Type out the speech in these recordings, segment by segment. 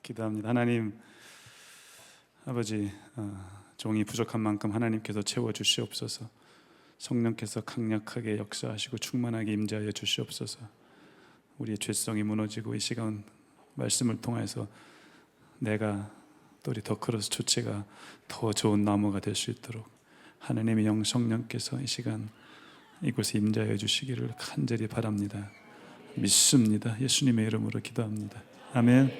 기도합니다. 하나님 아버지, 종이 부족한 만큼 하나님께서 채워주시옵소서. 성령께서 강력하게 역사하시고 충만하게 임재하여 주시옵소서. 우리의 죄성이 무너지고 이 시간 말씀을 통해서 내가 또 우리 더크로스 초체가 더 좋은 나무가 될 수 있도록 하나님의 영 성령께서 이 시간 이곳에 임재하여 주시기를 간절히 바랍니다. 믿습니다. 예수님의 이름으로 기도합니다. 아멘.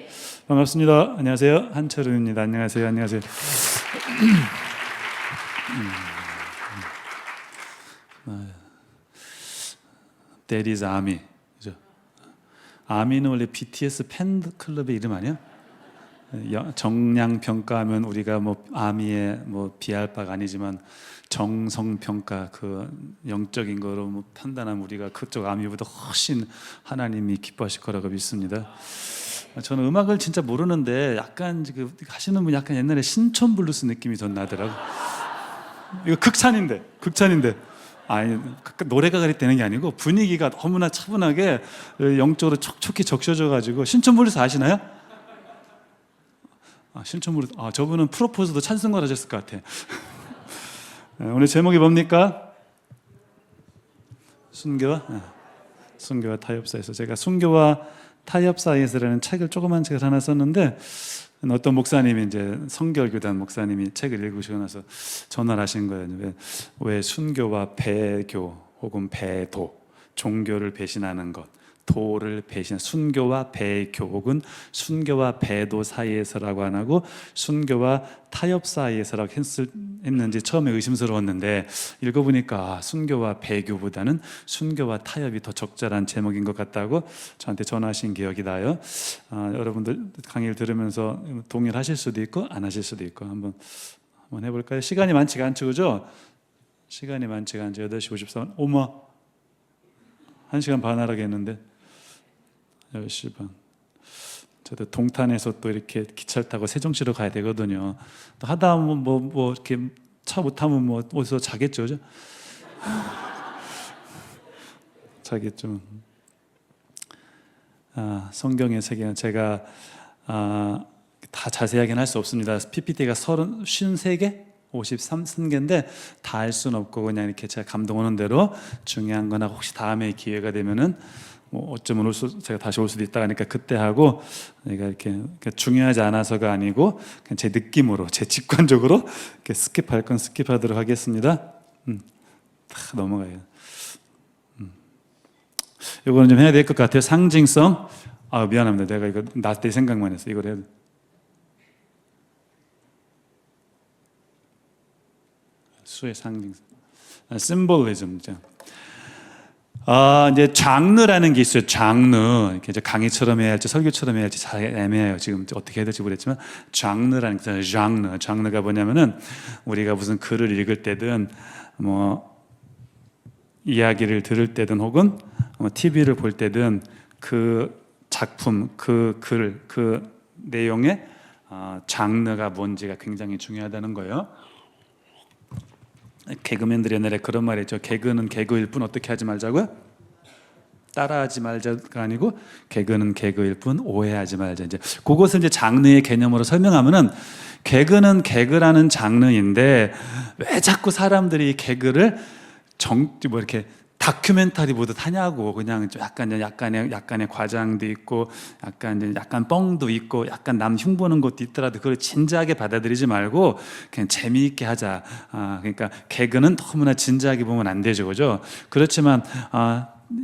반갑습니다. 안녕하세요. 한철우입니다. 안녕하세요. 안녕하세요. That is ARMY. 그죠? ARMY는 원래 BTS 팬클럽의 이름 아니야? 정량 평가하면 우리가 뭐 ARMY에 뭐 비할 바가 아니지만 정성 평가, 그 영적인 거로 뭐 판단하면 우리가 그쪽 ARMY보다 훨씬 하나님이 기뻐하실 거라고 믿습니다. 저는 음악을 진짜 모르는데 약간 그 하시는 분 약간 옛날에 신촌 블루스 느낌이 좀 나더라고. 이거 극찬인데. 아니, 노래가 그랬다는 게 아니고 분위기가 너무나 차분하게 영적으로 촉촉히 적셔져가지고. 신촌 블루스 아시나요? 신촌 블루스. 저분은 프로포즈도 찬송가를 하셨을 것 같아. 오늘 제목이 뭡니까? 순교와 타협사에서. 제가 순교와 타협 사이에서라는 책을 조그만 책을 하나 썼는데, 어떤 목사님이 이제 성결교단 목사님이 책을 읽으시고 나서 전화를 하신 거예요. 왜 순교와 배교 혹은 배도, 종교를 배신하는 것, 도를 배신, 순교와 배교 혹은 순교와 배도 사이에서라고 안 하고 순교와 타협 사이에서라고 했는지 처음에 의심스러웠는데 읽어보니까 순교와 배교보다는 순교와 타협이 더 적절한 제목인 것 같다고 저한테 전화하신 기억이 나요. 여러분들 강의를 들으면서 동의하실 수도 있고 안 하실 수도 있고 한번 해볼까요? 시간이 많지가 않죠, 그죠? 시간이 많지가 않죠. 8시 54분. 어머, 1시간 반 하라겠는데 10시 반. 저도 동탄에서 또 이렇게 기차를 타고 세종시로 가야 되거든요. 또 하다 보면 뭐 이렇게 차 못 타면 뭐 어디서 자겠죠, 그죠? 자겠죠. 성경의 세계는 제가 다 자세하게는 할 수 없습니다. PPT가 53개? 53개인데 다 할 수는 없고 그냥 이렇게 제가 감동 오는 대로 중요한 거나 혹시 다음에 기회가 되면은 뭐 어쩌면 제가 다시 올 수도 있다 하니까 그때 하고, 내가 이렇게 중요하지 않아서가 아니고 그냥 제 느낌으로, 제 직관적으로 이렇게 스킵할 건 스킵하도록 하겠습니다. 다 넘어가요. 이거는 좀 해야 될 것 같아요. 상징성. 미안합니다. 내가 이거 나 때 생각만 했어. 이걸 해야 돼. 수의 상징성. 심볼리즘. 이제 장르라는 게 있어요. 장르. 이제 강의처럼 해야 할지 설교처럼 해야 할지 잘 애매해요. 지금 어떻게 해야 될지 모르겠지만 장르라는 게 있어요. 장르가 뭐냐면은 우리가 무슨 글을 읽을 때든 뭐 이야기를 들을 때든 혹은 TV를 볼 때든 그 작품, 그 글, 그 내용의 장르가 뭔지가 굉장히 중요하다는 거예요. 개그맨들이 옛날에 그런 말 했죠. 개그는 개그일 뿐 어떻게 하지 말자고요? 따라하지 말자가 아니고 개그는 개그일 뿐 오해하지 말자. 이제 그것을 이제 장르의 개념으로 설명하면은 개그는 개그라는 장르인데 왜 자꾸 사람들이 개그를 뭐 이렇게 다큐멘터리 보듯 하냐고. 그냥 좀 약간의 과장도 있고 약간 뻥도 있고 약간 남 흉보는 것도 있더라도 그걸 진지하게 받아들이지 말고 그냥 재미있게 하자. 그러니까 개그는 너무나 진지하게 보면 안 되죠, 그죠? 그렇지만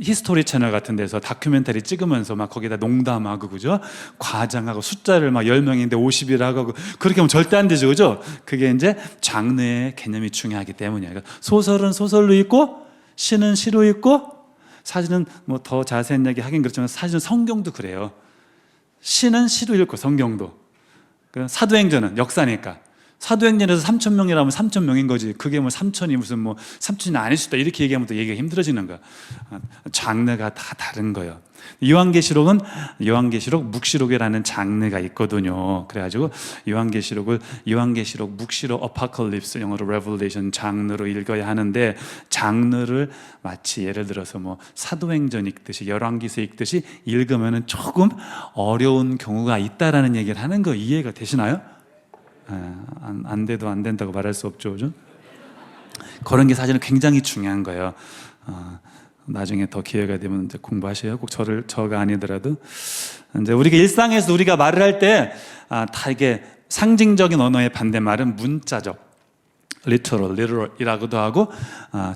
히스토리 채널 같은 데서 다큐멘터리 찍으면서 막 거기다 농담하고, 그죠? 과장하고 숫자를 막 10명인데 50이라고 하고 그렇게 하면 절대 안 되죠, 그죠? 그게 이제 장르의 개념이 중요하기 때문이에요. 그러니까 소설은 소설로 있고 시는 시로 있고, 사실은 뭐 더 자세한 얘기 하긴 그렇지만 사실은 성경도 그래요. 시는 시로 읽고 성경도. 사도행전은 역사니까 사도행전에서 3,000명이라면 3,000명인 거지. 그게 뭐 3,000이 무슨 뭐 3,000이 아닐 수도 있다. 이렇게 얘기하면 또 얘기가 힘들어지는 거야. 장르가 다 다른 거예요. 요한계시록은 요한계시록 묵시록이라는 장르가 있거든요. 그래가지고 요한계시록을 요한계시록, 묵시록, 어파컬립스, 영어로 레벨레이션 장르로 읽어야 하는데, 장르를 마치 예를 들어서 뭐 사도행전 읽듯이 열왕기서 읽듯이 읽으면은 조금 어려운 경우가 있다라는 얘기를 하는 거 이해가 되시나요? 안 돼도 안 된다고 말할 수 없죠, 그죠? 그런 게 사실은 굉장히 중요한 거예요. 나중에 더 기회가 되면 이제 공부하셔요. 꼭 저가 아니더라도. 이제 우리가 일상에서 우리가 말을 할 때, 다 이게 상징적인 언어의 반대말은 문자적, literal이라고도 하고,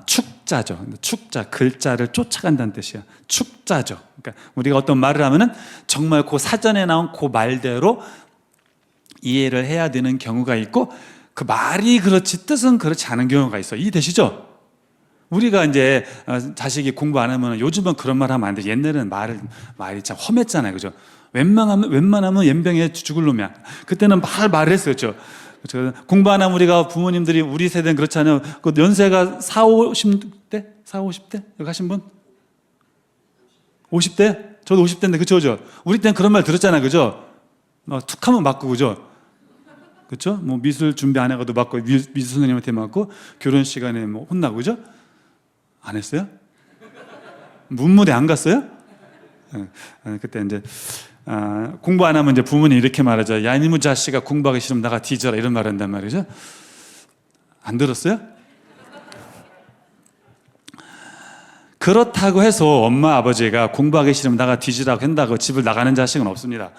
축자죠. 축자, 글자를 쫓아간다는 뜻이야. 축자죠. 그러니까 우리가 어떤 말을 하면은 정말 그 사전에 나온 그 말대로 이해를 해야 되는 경우가 있고, 그 말이 그렇지 뜻은 그렇지 않은 경우가 있어. 이해되시죠? 우리가 이제 자식이 공부 안 하면, 요즘은 그런 말 하면 안 돼. 옛날에는 말이 참 험했잖아요, 그죠? 웬만하면 연병에 죽을 놈이야. 그때는 말을 했어요, 그죠? 공부 안 하면 우리가 부모님들이, 우리 세대는 그렇잖아요. 그 연세가 40, 50대? 여기 가신 분? 50대? 저도 50대인데, 그죠? 우리 때는 그런 말 들었잖아요, 그죠? 툭 하면 맞고, 그죠? 그렇죠? 뭐 미술 준비 안 해가도 맞고, 미술 선생님한테 맞고, 결혼 시간에 뭐 혼나고, 그죠? 안 했어요? 문무대 안 갔어요? 그때 이제 공부 안 하면 이제 부모님 이렇게 말하죠. 야, 이놈의 자식아, 공부하기 싫으면 나가 뒤져라, 이런 말 한단 말이죠. 안 들었어요? 그렇다고 해서 엄마 아버지가 공부하기 싫으면 나가 뒤지라고 한다고 집을 나가는 자식은 없습니다.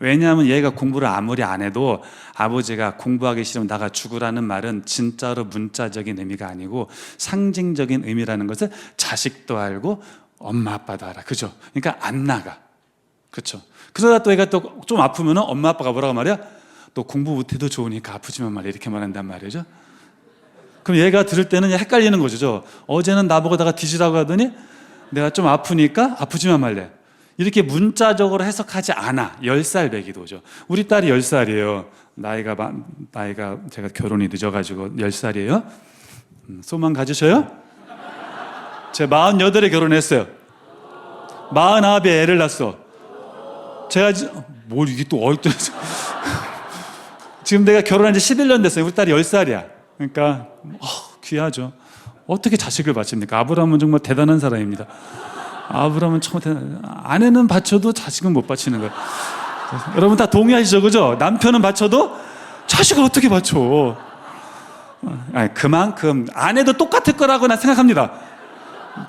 왜냐하면 얘가 공부를 아무리 안 해도 아버지가 공부하기 싫으면 나가 죽으라는 말은 진짜로 문자적인 의미가 아니고 상징적인 의미라는 것을 자식도 알고 엄마 아빠도 알아. 그죠? 그러니까 안 나가. 그렇죠? 그러다 또 얘가 또 좀 아프면 엄마 아빠가 뭐라고 말이야? 너 공부 못해도 좋으니까 아프지만 말이야, 이렇게 말한단 말이죠. 그럼 얘가 들을 때는 헷갈리는 거죠. 어제는 나보고 다가 뒤지라고 하더니 내가 좀 아프니까 아프지만 말래. 이렇게 문자적으로 해석하지 않아. 10살 배기도죠. 우리 딸이 10살이에요. 나이가 제가 결혼이 늦어가지고 10살이에요. 소망 가지셔요? 제가 48에 결혼했어요. 49에 애를 낳았어. 제가 뭘 이게 또 어렵다. 지금 내가 결혼한 지 11년 됐어요. 우리 딸이 10살이야. 그러니까 귀하죠. 어떻게 자식을 바칩니까? 아브라함은 정말 대단한 사람입니다. 아브라함은 처음 아내는 바쳐도 자식은 못 바치는 거예요. 여러분 다 동의하시죠, 그죠? 남편은 바쳐도 자식을 어떻게 바쳐? 그만큼 아내도 똑같을 거라고 난 생각합니다.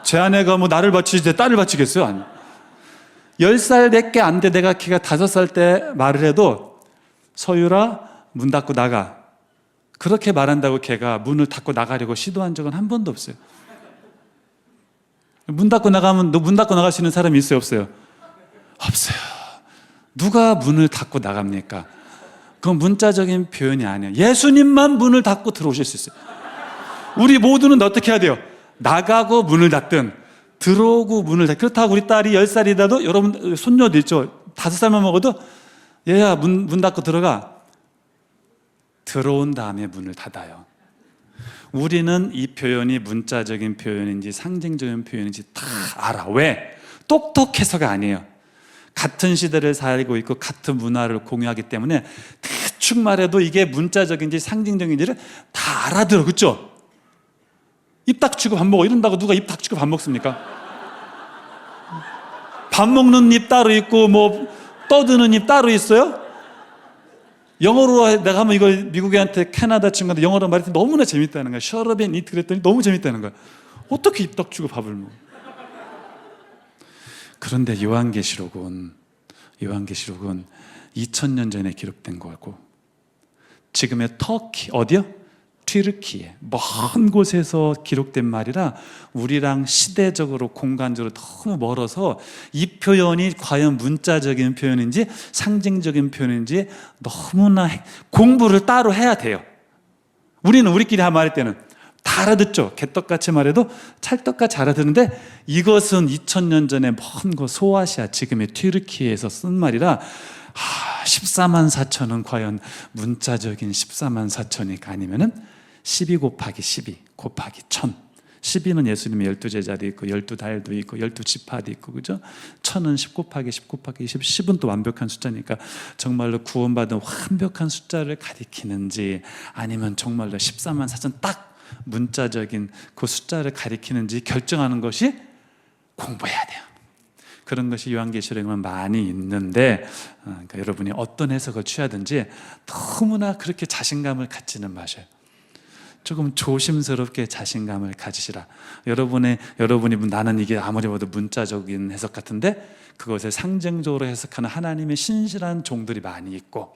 제 아내가 뭐 나를 바치지 제 딸을 바치겠어요? 아니. 10살밖에 안 돼. 내가 걔가 5살 때 말을 해도 서유라 문 닫고 나가. 그렇게 말한다고 걔가 문을 닫고 나가려고 시도한 적은 한 번도 없어요. 문 닫고 나가면, 너 문 닫고 나갈 수 있는 사람이 있어요, 없어요? 없어요. 누가 문을 닫고 나갑니까? 그건 문자적인 표현이 아니에요. 예수님만 문을 닫고 들어오실 수 있어요. 우리 모두는 어떻게 해야 돼요? 나가고 문을 닫든 들어오고 문을 닫든. 그렇다고 우리 딸이 10살이라도, 여러분 손녀도 있죠? 5살만 먹어도 얘야 문 닫고 들어가. 들어온 다음에 문을 닫아요. 우리는 이 표현이 문자적인 표현인지 상징적인 표현인지 다 알아. 왜? 똑똑해서가 아니에요. 같은 시대를 살고 있고 같은 문화를 공유하기 때문에 대충 말해도 이게 문자적인지 상징적인지를 다 알아들어. 그렇죠? 입 닥치고 밥 먹어 이런다고 누가 입 닥치고 밥 먹습니까? 밥 먹는 입 따로 있고 뭐 떠드는 입 따로 있어요? 영어로 내가 한번 이걸 미국애한테 캐나다 친구한테 영어로 말했더니 너무나 재밌다는 거야. Shut up and eat 그랬더니 너무 재밌다는 거야. 어떻게 입 닥치고 밥을 먹어? 그런데 요한계시록은 2000년 전에 기록된 거고, 지금의 터키, 어디요? 튀르키예, 먼 곳에서 기록된 말이라 우리랑 시대적으로 공간적으로 너무 멀어서 이 표현이 과연 문자적인 표현인지 상징적인 표현인지 너무나 공부를 따로 해야 돼요. 우리는 우리끼리 말할 때는 다 알아듣죠. 개떡같이 말해도 찰떡같이 알아듣는데, 이것은 2000년 전에 먼 곳 소아시아, 지금의 튀르키예에서 쓴 말이라 14만 4천은 과연 문자적인 14만 4천일까? 아니면은 12 곱하기 12 곱하기 1000. 12는 예수님의 12제자도 있고 12달도 있고 12지파도 있고, 그죠? 1000은 10 곱하기 10 곱하기 20, 10은 또 완벽한 숫자니까 정말로 구원받은 완벽한 숫자를 가리키는지, 아니면 정말로 14만 4천 딱 문자적인 그 숫자를 가리키는지 결정하는 것이 공부해야 돼요. 그런 것이 요한계시록에는 많이 있는데, 그러니까 여러분이 어떤 해석을 취하든지 너무나 그렇게 자신감을 갖지는 마셔요. 조금 조심스럽게 자신감을 가지시라. 여러분이 나는 이게 아무리 봐도 문자적인 해석 같은데, 그것을 상징적으로 해석하는 하나님의 신실한 종들이 많이 있고,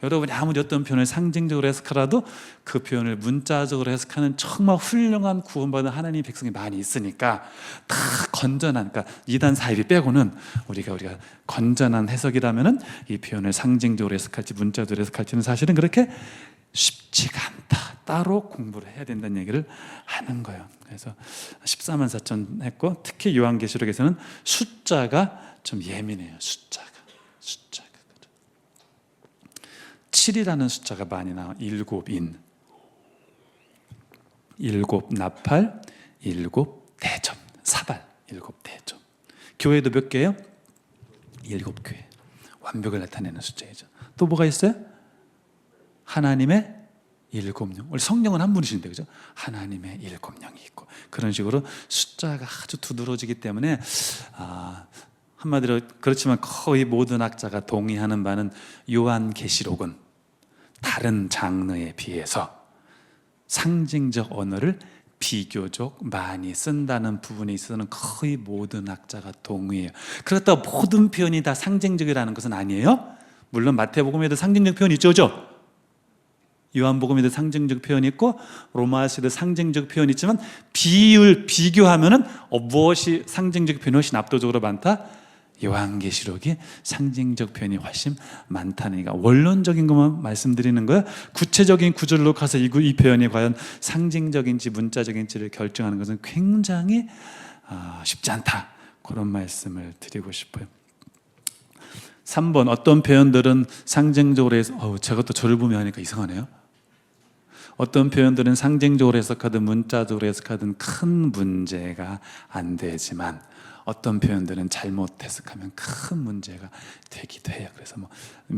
여러분이 아무리 어떤 표현을 상징적으로 해석하라도 그 표현을 문자적으로 해석하는 정말 훌륭한 구원받은 하나님의 백성이 많이 있으니까, 다 건전한, 그러니까 이단 사입이 빼고는 우리가 건전한 해석이라면은 이 표현을 상징적으로 해석할지 문자적으로 해석할지는 사실은 그렇게 쉽지가 않다. 따로 공부를 해야 된다는 얘기를 하는 거예요. 그래서 14만 4천 했고, 특히 요한계시록에서는 숫자가 좀 예민해요. 숫자가 7이라는 숫자가 많이 나와. 7인, 7 나팔, 7 대접, 사발, 7 대접. 교회도 몇 개예요? 7교회. 완벽을 나타내는 숫자이죠. 또 뭐가 있어요? 하나님의 7명. 원래 성령은 한 분이신데, 그죠? 하나님의 7명이 있고, 그런 식으로 숫자가 아주 두드러지기 때문에, 한마디로 그렇지만 거의 모든 학자가 동의하는 바는 요한계시록은 다른 장르에 비해서 상징적 언어를 비교적 많이 쓴다는 부분에 있어서는 거의 모든 학자가 동의해요. 그렇다고 모든 표현이 다 상징적이라는 것은 아니에요. 물론 마태복음에도 상징적 표현이 있죠, 그죠? 요한복음에도 상징적 표현이 있고 로마서에도 상징적 표현이 있지만 비교하면은 무엇이 상징적 표현이 훨씬 압도적으로 많다? 요한계시록이 상징적 표현이 훨씬 많다니까, 원론적인 것만 말씀드리는 거예요. 구체적인 구절로 가서 이 표현이 과연 상징적인지 문자적인지를 결정하는 것은 굉장히 쉽지 않다, 그런 말씀을 드리고 싶어요. 3번, 어떤 표현들은 상징적으로 해서 제가 또 저를 보며 하니까 이상하네요. 어떤 표현들은 상징적으로 해석하든 문자적으로 해석하든 큰 문제가 안 되지만, 어떤 표현들은 잘못 해석하면 큰 문제가 되기도 해요. 그래서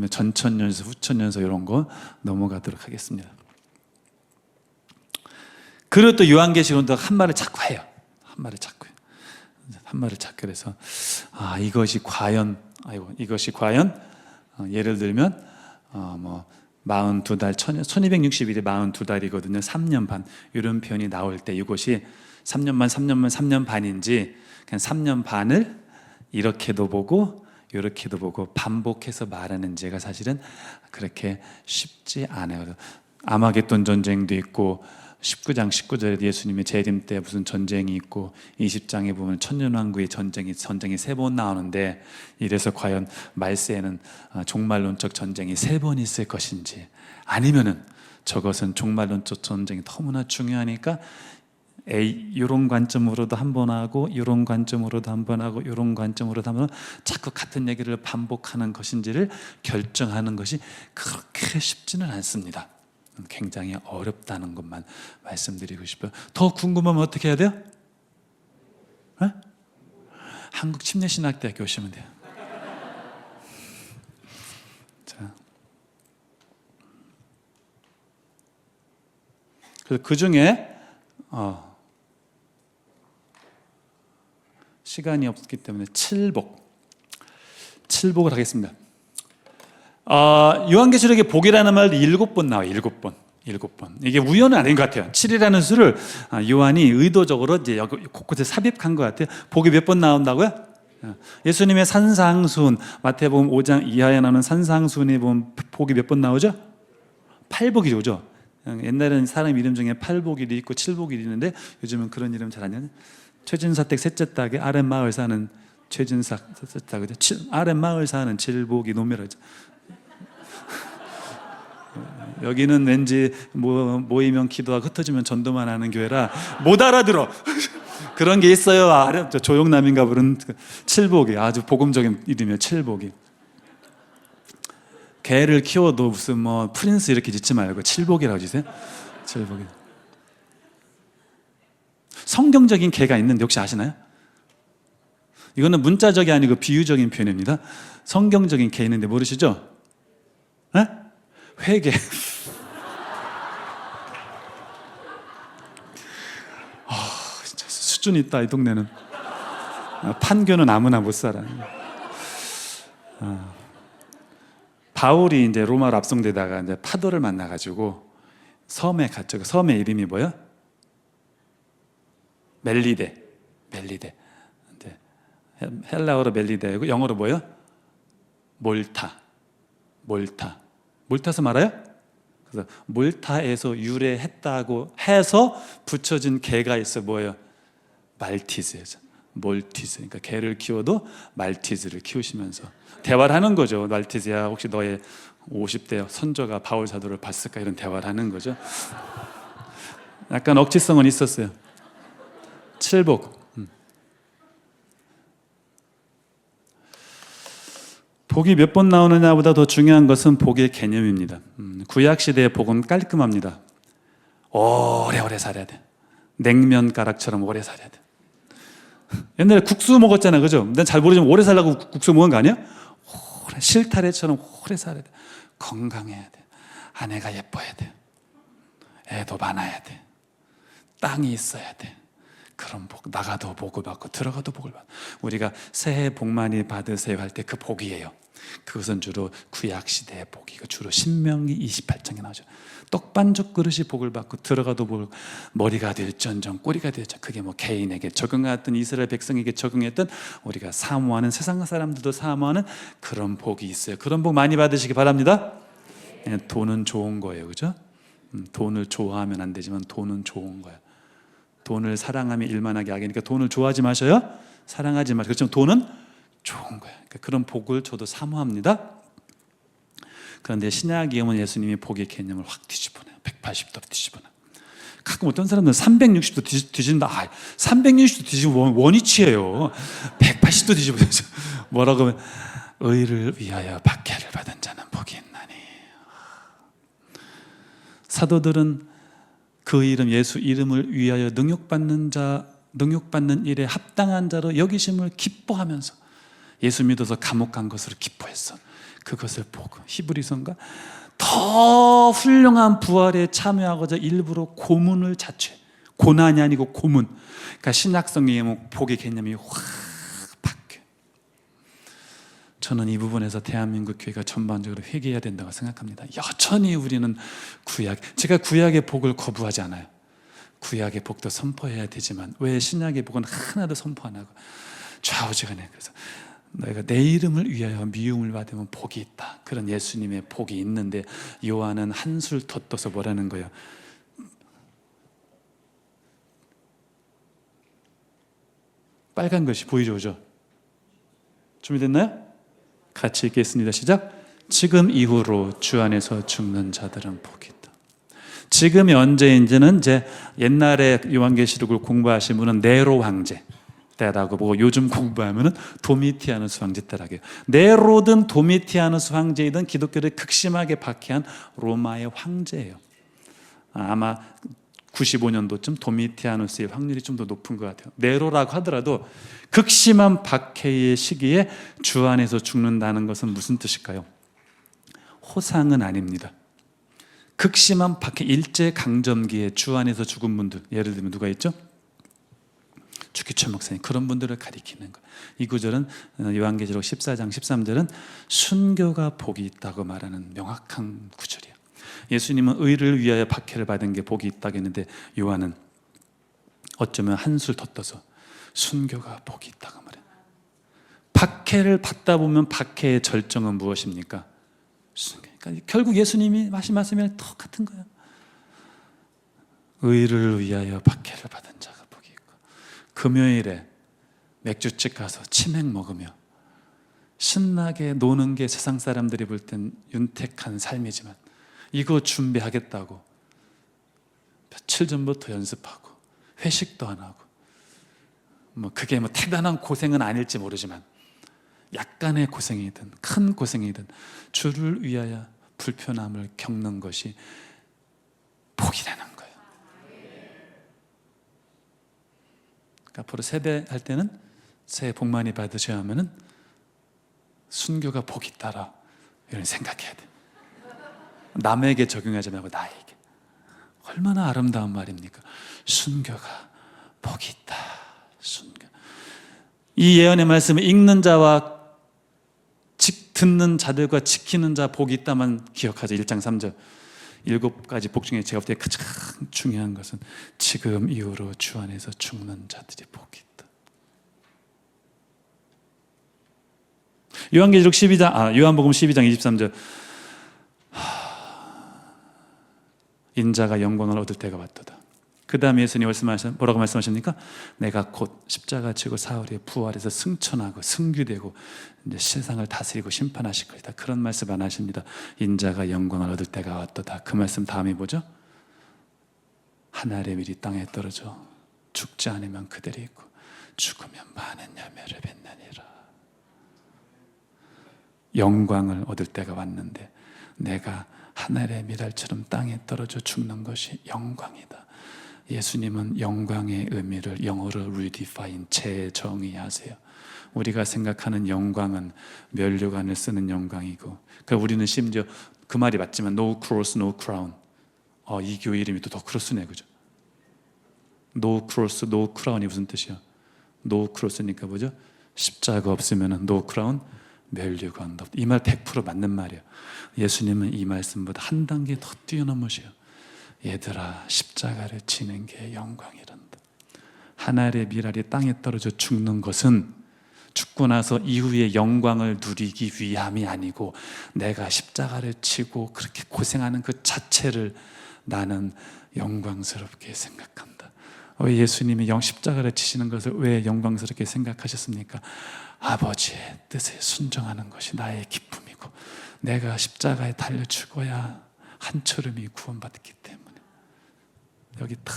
전천연서, 후천연서 이런 거 넘어가도록 하겠습니다. 그리고 또 요한계시록은 한 말을 자꾸 해요. 한 말을 자꾸 해서 이것이 과연 예를 들면 42달, 1260일이 42달이거든요. 3년 반, 이런 표현이 나올 때 이것이 3년 반인지 그냥 3년 반을 이렇게도 보고 이렇게도 보고 반복해서 말하는지가 사실은 그렇게 쉽지 않아요. 아마겟돈 전쟁도 있고, 19장 19절에 예수님의 재림 때 무슨 전쟁이 있고, 20장에 보면 천년왕국의 전쟁이 3번 나오는데, 이래서 과연 말세에는 종말론적 전쟁이 3번 있을 것인지, 아니면은 저것은 종말론적 전쟁이 너무나 중요하니까 이런 관점으로도 한 번 하고, 이런 관점으로도 한 번 하고, 이런 관점으로도 한 번 하고, 자꾸 같은 얘기를 반복하는 것인지를 결정하는 것이 그렇게 쉽지는 않습니다. 굉장히 어렵다는 것만 말씀드리고 싶어요. 더 궁금하면 어떻게 해야 돼요? 네? 한국침례신학대학교 오시면 돼요. 자, 그래서 그 중에 시간이 없기 때문에 칠복을 하겠습니다. 요한계시록에 복이라는 말도 7번 나와요. 7번. 이게 우연은 아닌 것 같아요. 7이라는 수를 요한이 의도적으로 이제 곳곳에 삽입한 것 같아요. 복이 몇 번 나온다고요? 예수님의 산상수훈, 마태복음 5장 이하에 나오는 산상수훈에 보면 복이 몇 번 나오죠? 8복이죠, 그죠? 옛날에는 사람 이름 중에 8복일이 있고 7복일이 있는데, 요즘은 그런 이름 잘 안 해요. 최진사댁 셋째 딸에 아랫마을 사는 최진삭 셋째 딸, 그죠? 아랫마을 사는 7복이 노멸하죠. 여기는 왠지 모이면 기도하고 흩어지면 전도만 하는 교회라 못 알아들어. 그런 게 있어요. 조용남인가 부른 칠복이, 아주 복음적인 이름이에요. 칠복이. 개를 키워도 무슨 뭐 프린스 이렇게 짓지 말고 칠복이라고 지세요. 칠복이. 성경적인 개가 있는데 혹시 아시나요? 이거는 문자적이 아니고 비유적인 표현입니다. 성경적인 개 있는데 모르시죠? 에? 회개. 진짜 수준 있다 이 동네는. 판교는 아무나 못 살아. 바울이 이제 로마로 압송되다가 이제 파도를 만나가지고 섬에 갔죠. 그 섬의 이름이 뭐야? 멜리데. 헬라어로 멜리데고 영어로 뭐예요? 몰타서 말아요? 그래서 몰타에서 유래했다고 해서 붙여진 개가 있어. 뭐예요? 말티즈예요. 그러니까 개를 키워도 말티즈를 키우시면서 대화를 하는 거죠. 말티즈야, 혹시 너의 50대 선조가 바울 사도를 봤을까? 이런 대화를 하는 거죠. 약간 억지성은 있었어요. 칠복. 복이 몇 번 나오느냐보다 더 중요한 것은 복의 개념입니다. 구약시대의 복은 깔끔합니다. 오래오래 살아야 돼. 냉면가락처럼 오래 살아야 돼. 옛날에 국수 먹었잖아, 그죠? 난 잘 모르지만 오래 살라고 국수 먹은 거 아니야? 오래, 실타래처럼 오래 살아야 돼. 건강해야 돼. 아내가 예뻐야 돼. 애도 많아야 돼. 땅이 있어야 돼. 그런 복, 나가도 복을 받고 들어가도 복을 받고. 우리가 새해 복 많이 받으세요 할 때 그 복이에요. 그것은 주로 구약시대의 복이고 주로 신명기 28장에 나오죠. 떡반죽 그릇이 복을 받고 들어가도 복을, 머리가 될전정 꼬리가 될전, 그게 뭐 개인에게 적용했던, 이스라엘 백성에게 적용했던, 우리가 사모하는, 세상 사람들도 사모하는 그런 복이 있어요. 그런 복 많이 받으시기 바랍니다. 돈은 좋은 거예요, 그죠? 돈을 좋아하면 안 되지만 돈은 좋은 거예요. 돈을 사랑하면 일만하게 악이니까 돈을 좋아하지 마셔요. 사랑하지 마세요. 그렇지만 돈은 좋은 거예요. 그러니까 그런 복을 저도 사모합니다. 그런데 신약에 오면 예수님이 복의 개념을 확 뒤집어내요. 180도 뒤집어내요. 가끔 어떤 사람들은 360도 뒤집는다. 360도 뒤집으면 원위치예요. 180도 뒤집어내요. 뭐라고 하면 의를 위하여 박해를 받은 자는 복이 있나니. 사도들은 그 이름, 예수 이름을 위하여 능욕받는 일에 합당한 자로 여기심을 기뻐하면서 예수 믿어서 감옥 간 것으로 기뻐했어. 그것을 보고 히브리서인가 더 훌륭한 부활에 참여하고자 일부러 고문을 자초해. 고난이 아니고 고문. 그러니까 신약성경의 복의 개념이 확 바뀌어요. 저는 이 부분에서 대한민국 교회가 전반적으로 회개해야 된다고 생각합니다. 여전히 우리는 제가 구약의 복을 거부하지 않아요. 구약의 복도 선포해야 되지만 왜 신약의 복은 하나도 선포 안 하고 좌우지간해. 그래서 너희가 내 이름을 위하여 미움을 받으면 복이 있다. 그런 예수님의 복이 있는데 요한은 한술 덧떠서 뭐라는 거예요? 빨간 것이 보이죠, 그죠? 준비됐나요? 같이 읽겠습니다. 시작. 지금 이후로 주 안에서 죽는 자들은 복이 있다. 지금이 언제인지는 이제 옛날에 요한계시록을 공부하신 분은 네로 황제 때라고 보고 요즘 공부하면은 도미티아누스 황제 때라고 해요. 네로든 도미티아누스 황제이든 기독교를 극심하게 박해한 로마의 황제예요. 아마 95년도쯤 도미티아누스의 확률이 좀 더 높은 것 같아요. 네로라고 하더라도 극심한 박해의 시기에 주 안에서 죽는다는 것은 무슨 뜻일까요? 호상은 아닙니다. 극심한 박해, 일제강점기에 주 안에서 죽은 분들, 예를 들면 누가 있죠? 주기철 목사님, 그런 분들을 가리키는 거예요. 이 구절은 요한계시록 14장 13절은 순교가 복이 있다고 말하는 명확한 구절이에요. 예수님은 의를 위하여 박해를 받은 게 복이 있다고 했는데 요한은 어쩌면 한술 덧떠서 순교가 복이 있다고 말해요. 박해를 받다 보면 박해의 절정은 무엇입니까? 그러니까 결국 예수님이 하신 말씀이랑 똑같은 거예요. 의를 위하여 박해를 받은 자가 복이 있고, 금요일에 맥주집 가서 치맥 먹으며 신나게 노는 게 세상 사람들이 볼 땐 윤택한 삶이지만 이거 준비하겠다고 며칠 전부터 연습하고 회식도 안 하고, 그게 대단한 고생은 아닐지 모르지만 약간의 고생이든 큰 고생이든 주를 위하여 불편함을 겪는 것이 복이라는 거예요. 그러니까 앞으로 세배할 때는 새해 복 많이 받으셔야 하면은 순교가 복이 있다라 이런 생각해야 돼. 남에게 적용하지 말고 나에게. 얼마나 아름다운 말입니까? 순교가 복이 있다. 순교. 이 예언의 말씀을 읽는 자와 듣는 자들과 지키는 자 복이 있다만 기억하자. 1장 3절 7가지 복 중에 제가 볼 때 가장 중요한 것은 지금 이후로 주 안에서 죽는 자들이 복이 있다. 요한복음 12장 23절 인자가 영광을 얻을 때가 왔도다. 그 다음에 예수님이 뭐라고 말씀하십니까? 내가 곧 십자가 지고 사흘에 부활해서 승천하고 승귀되고 이제 세상을 다스리고 심판하실 것이다. 그런 말씀 안 하십니다. 인자가 영광을 얻을 때가 왔도다. 그 말씀 다음이 뭐죠? 하늘의 밀이 땅에 떨어져 죽지 않으면 그들이 있고 죽으면 많은 열매를 맺느니라. 영광을 얻을 때가 왔는데 내가 하늘의 밀알처럼 땅에 떨어져 죽는 것이 영광이다. 예수님은 영광의 의미를 영어로 redefine, 재정의하세요. 우리가 생각하는 영광은 면류관을 쓰는 영광이고, 그러니까 우리는 심지어 그 말이 맞지만 no cross, no crown. 이 교회 이름이 또 더 크로스네, 그죠? No cross, no crown이 무슨 뜻이야? No cross니까 뭐죠? 십자가 없으면 no crown, 면류관도 없다. 이 말 100% 맞는 말이에요. 예수님은 이 말씀보다 한 단계 더 뛰어넘으셔요. 얘들아, 십자가를 지는 게 영광이란다. 하늘의 밀알이 땅에 떨어져 죽는 것은 죽고 나서 이후의 영광을 누리기 위함이 아니고 내가 십자가를 지고 그렇게 고생하는 그 자체를 나는 영광스럽게 생각한다. 왜 예수님이 십자가를 지시는 것을 왜 영광스럽게 생각하셨습니까? 아버지의 뜻에 순종하는 것이 나의 기쁨이고 내가 십자가에 달려 죽어야 한 처름이 구원받기 때문에. 여기 다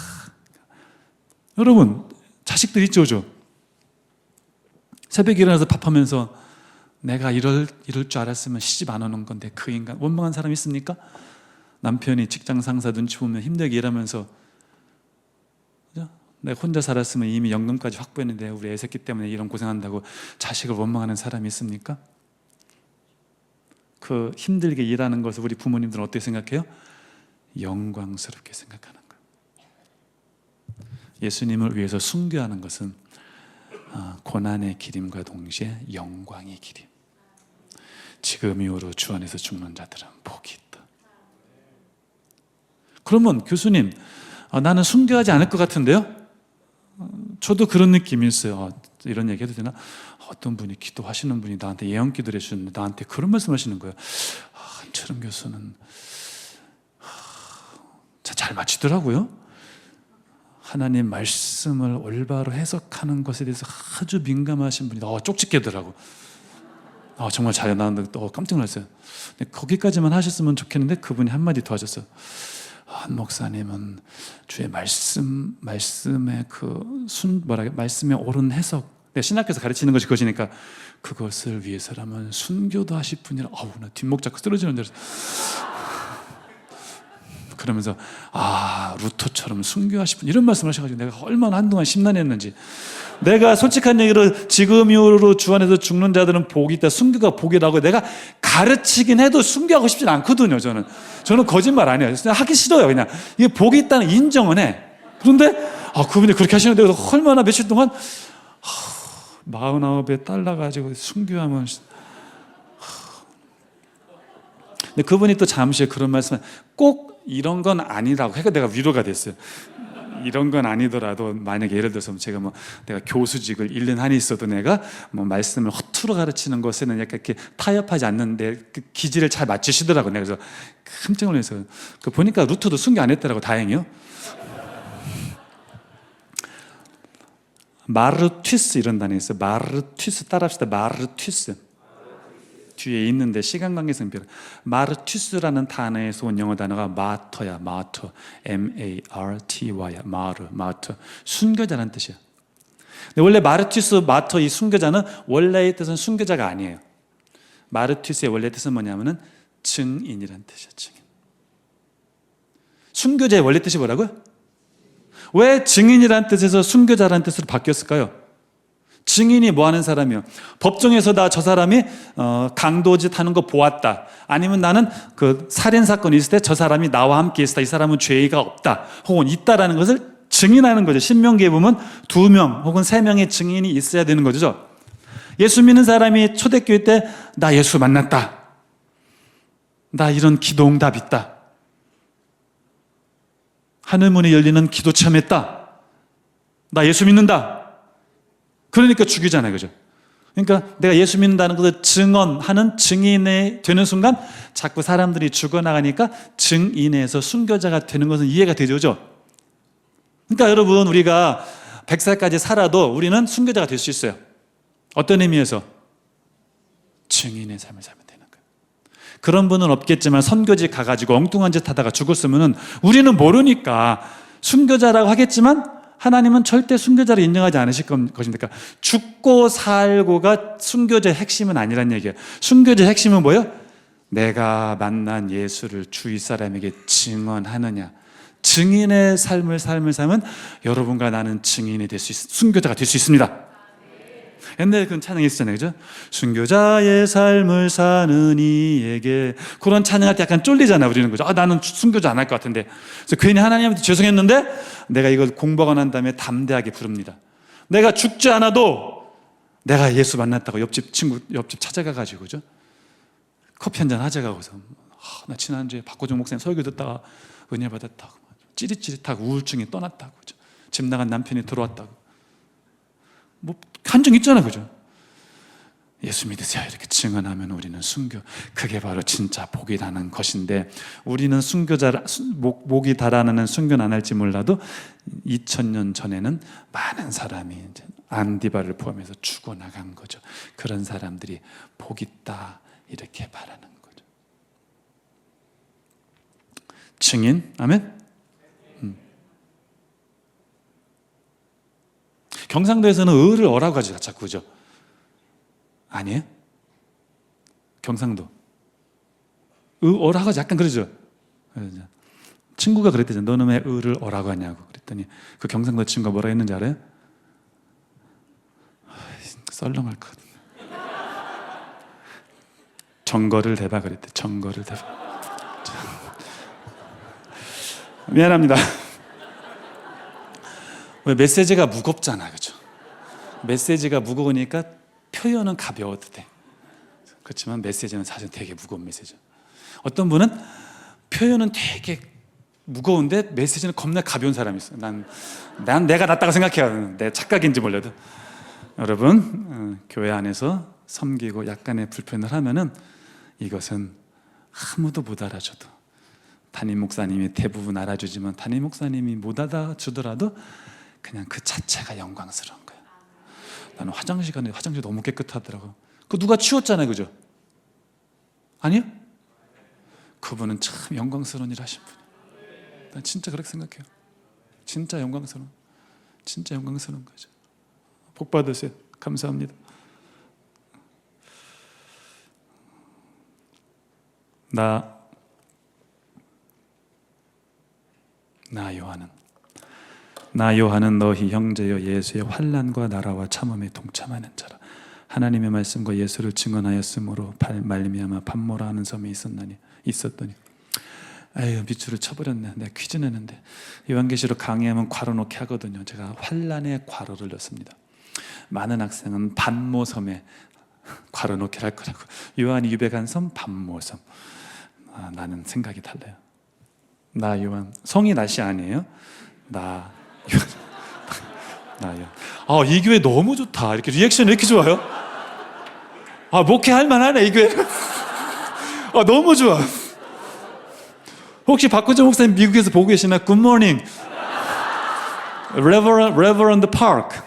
여러분 자식들 있죠? 새벽에 일어나서 밥하면서 내가 이럴 줄 알았으면 시집 안 오는 건데 그 인간 원망한 사람 있습니까? 남편이 직장 상사 눈치 보면 힘들게 일하면서 그죠? 내가 혼자 살았으면 이미 연금까지 확보했는데 우리 애 새끼 때문에 이런 고생한다고 자식을 원망하는 사람이 있습니까? 그 힘들게 일하는 것을 우리 부모님들은 어떻게 생각해요? 영광스럽게 생각하는 거예요. 예수님을 위해서 순교하는 것은 고난의 기림과 동시에 영광의 기림. 지금 이후로 주 안에서 죽는 자들은 복이 있다. 그러면 교수님, 나는 순교하지 않을 것 같은데요? 저도 그런 느낌이 있어요. 이런 얘기 해도 되나? 어떤 분이 기도하시는 분이 나한테 예언 기도를 해주셨는데 나한테 그런 말씀 하시는 거예요. 한철음 교수는 잘 맞히더라고요. 하나님 말씀을 올바로 해석하는 것에 대해서 아주 민감하신 분이 쪽집게더라고. 정말 잘 나왔는데 깜짝 놀랐어요. 근데 거기까지만 하셨으면 좋겠는데 그분이 한마디 더 하셨어요. 한 목사님은 주의 말씀의 말씀의 옳은 해석, 신학교에서 가르치는 것이 그것이니까 그것을 위해서라면 순교도 하실 분이라. 나 뒷목 잡고 쓰러지는 줄 알았어요. 그러면서 루터처럼 순교하실 분 이런 말씀을 하셔가지고 내가 얼마나 한동안 심란했는지. 내가 솔직한 얘기로 지금 이후로 주 안에서 죽는 자들은 복이 있다, 순교가 복이라고 내가 가르치긴 해도 순교하고 싶진 않거든요. 저는 거짓말 아니에요. 그냥 하기 싫어요. 그냥 이게 복이 있다는 인정은 해. 그런데 그분이 그렇게 하시는데 얼마나 며칠 동안 49에 딸라가지고 순교하면. 근데 그분이 또 잠시 그런 말씀을 꼭 이런 건 아니라고 해서 내가 위로가 됐어요. 이런 건 아니더라도 만약에 예를 들어서 제가 내가 교수직을 1년 한이 있어도 내가 말씀을 허투루 가르치는 것에는 약간 이렇게 타협하지 않는데 그 기질을 잘 맞추시더라고요. 내가 그래서 깜짝 놀랐어요. 보니까 루터도 순교 안 했더라고, 다행이요. 마르튀스 이런 단어 있어요. 마르튀스 따라합시다. 마르튀스. 뒤에 있는데 시간 관계상 마르튀스라는 단어에서 온 영어 단어가 마터야. 마터, M-A-R-T-Y야. 마터, 순교자라는 뜻이야. 근데 원래 마르투스 마터 이 순교자는 원래의 뜻은 순교자가 아니에요. 마르투스의 원래 뜻은 뭐냐면은 증인이란 뜻이야. 증인. 순교자의 원래 뜻이 뭐라고요? 왜 증인이란 뜻에서 순교자라는 뜻으로 바뀌었을까요? 증인이 뭐 하는 사람이요? 법정에서 나 저 사람이 강도짓 하는 거 보았다. 아니면 나는 그 살인 사건이 있을 때 저 사람이 나와 함께 있었다. 이 사람은 죄가 없다. 혹은 있다라는 것을 증인하는 거죠. 신명기에 보면 2명 혹은 3명의 증인이 있어야 되는 거죠. 예수 믿는 사람이 초대교회 때 나 예수 만났다. 나 이런 기도 응답 있다. 하늘문이 열리는 기도 체험했다. 나 예수 믿는다. 그러니까 죽이잖아요. 그죠? 그러니까 내가 예수 믿는다는 것을 증언하는 증인이 되는 순간 자꾸 사람들이 죽어나가니까 증인에서 순교자가 되는 것은 이해가 되죠. 그죠? 그러니까 여러분, 우리가 100살까지 살아도 우리는 순교자가 될 수 있어요. 어떤 의미에서? 증인의 삶을 살면 되는 거예요. 그런 분은 없겠지만 선교지 가가지고 엉뚱한 짓 하다가 죽었으면 우리는 모르니까 순교자라고 하겠지만 하나님은 절대 순교자를 인정하지 않으실 것입니다. 죽고 살고가 순교자의 핵심은 아니란 얘기예요. 순교자의 핵심은 뭐예요? 내가 만난 예수를 주위 사람에게 증언하느냐. 증인의 삶을 살면 여러분과 나는 증인이 될 수 순교자가 될 수 있습니다. 옛날에 그런 찬양이 있었잖아요. 그죠? 순교자의 삶을 사는 이에게. 그런 찬양할 때 약간 쫄리잖아요. 우리는. 그죠? 나는 순교자 안 할 것 같은데. 그래서 괜히 하나님한테 죄송했는데 내가 이걸 공부하고 난 다음에 담대하게 부릅니다. 내가 죽지 않아도 내가 예수 만났다고 옆집 찾아가가지고, 그죠? 커피 한잔 하자고서 나 지난주에 박고정 목사님 설교 듣다가 은혜 받았다고. 찌릿찌릿하고 우울증이 떠났다고. 그죠? 집 나간 남편이 들어왔다고. 뭐 한정 있잖아. 그죠? 예수 믿으세요. 이렇게 증언하면 우리는 순교. 그게 바로 진짜 복이라는 것인데, 우리는 순교자, 목이 달아나는 순교는 안 할지 몰라도 2000년 전에는 많은 사람이 이제 안디바를 포함해서 죽어나간 거죠. 그런 사람들이 복 있다 이렇게 말하는 거죠. 증인? 아멘? 경상도에서는 을을 어라고 하죠. 자꾸. 그죠? 아니에요? 경상도 어라고 하지. 약간 그러죠. 친구가 그랬대요. 너는 왜 을을 어라고 하냐고. 그랬더니 그 경상도 친구가 뭐라 했는지 알아요? 썰렁할 것 같은데. 정거를 대봐 그랬대. 정거를 대봐. 미안합니다. 왜? 메시지가 무겁잖아. 그죠? 메시지가 무거우니까 표현은 가벼워도 돼. 그렇지만 메시지는 사실 되게 무거운 메시지. 어떤 분은 표현은 되게 무거운데 메시지는 겁나 가벼운 사람이 있어요. 난 내가 낫다고 생각해요. 내 착각인지 몰라도. 여러분, 교회 안에서 섬기고 약간의 불편을 하면은 이것은 아무도 못 알아줘도, 담임 목사님이 대부분 알아주지만 담임 목사님이 못 알아주더라도 그냥 그 자체가 영광스러운 거예요. 나는 화장실 가는데 화장실 너무 깨끗하더라고. 그거 누가 치웠잖아요. 그죠? 아니요? 그분은 참 영광스러운 일 하신 분이에요. 난 진짜 그렇게 생각해요. 진짜 영광스러운 거죠. 복 받으세요. 감사합니다. 나 요한은 너희 형제여 예수의 환난과 나라와 참음에 동참하는 자라. 하나님의 말씀과 예수를 증언하였으므로 말미암아 반모라 하는 섬에 있었더니 아유 밑줄을 쳐버렸네. 내가 퀴즈 내는데 요한계시록 강의하면 괄호 넣기 하거든요. 제가 환난의 괄호를 넣습니다. 많은 학생은 반모섬에 괄호 넣기를 할 거라고. 요한이 유백한 섬 반모섬. 나는 생각이 달라요. 나 요한. 성이 나시 아니에요? 나 요한. 이 교회 너무 좋다. 이렇게 리액션이 이렇게 좋아요? 목회할 만하네 이 교회. 너무 좋아. 혹시 박구정 목사님 미국에서 보고 계시나? Good morning, Reverend Park.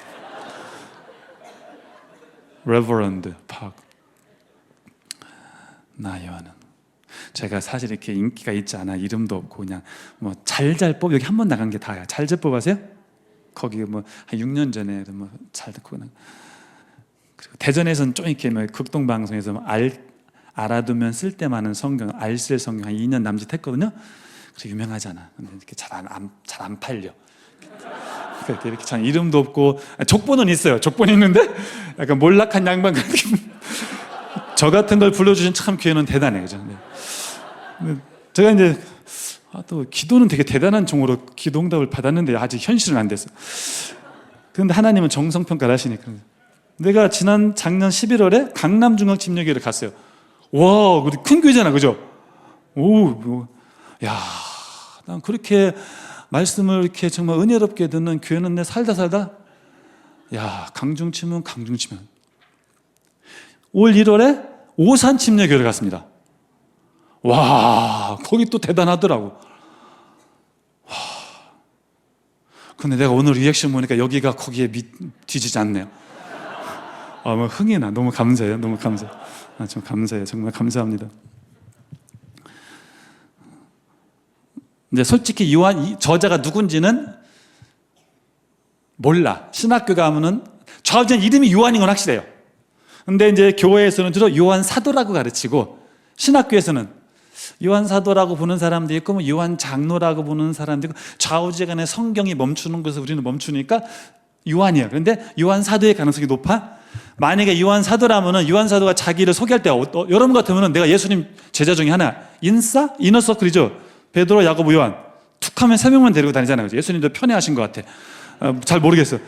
Reverend Park. 나 요한은 제가 사실 이렇게 인기가 있지 않아. 이름도 없고 그냥 뭐 잘잘 뽑 여기 한 번 나간 게 다야. 잘잘 뽑아세요? 거기 뭐 한 6년 전에 뭐 잘 듣고 그리고 대전에서는 좀 이렇게 뭐 극동 방송에서 뭐 알아두면 쓸데 많은 성경, 알쓸 성경 한 2년 남짓했거든요. 그래서 유명하잖아. 근데 이렇게 잘 안 팔려. 이렇게 참 이름도 없고 족보는 있어요. 족보는 있는데 약간 몰락한 양반 같은 저 같은 걸 불러주신 참 교회는 대단해, 그죠? 네. 제가 이제 또 기도는 되게 대단한 종으로 기도 응답을 받았는데 아직 현실은 안 됐어. 그런데 하나님은 정성평가를 하시니까 내가 작년 11월에 강남중앙침례교회를 갔어요. 와, 큰 교회잖아, 그죠? 야, 난 그렇게 말씀을 이렇게 정말 은혜롭게 듣는 교회는 내 살다 야, 강중치면 올 1월에 오산침례교회를 갔습니다. 와, 거기 또 대단하더라고. 와, 근데 내가 오늘 리액션 보니까 여기가 거기에 뒤지지 않네요. 뭐 흥이 나. 너무 감사해요. 너무 감사해요. 좀 감사해요. 정말 감사합니다. 근데 솔직히 이 저자가 누군지는 몰라. 신학교 가면은 저자 이름이 요한인 건 확실해요. 근데 이제 교회에서는 주로 요한 사도라고 가르치고 신학교에서는 요한 사도라고 부르는 사람도 있고 뭐 요한 장로라고 부르는 사람도 있고 좌우지간에 성경이 멈추는 것을 우리는 멈추니까 요한이에요. 그런데 요한 사도의 가능성이 높아? 만약에 요한 사도라면은 요한 사도가 자기를 소개할 때 여러분 같으면은 내가 예수님 제자 중에 하나 이너서클이죠. 베드로, 야고보, 요한 툭 하면 3명만 데리고 다니잖아요. 예수님도 편애하신 것 같아. 잘 모르겠어요.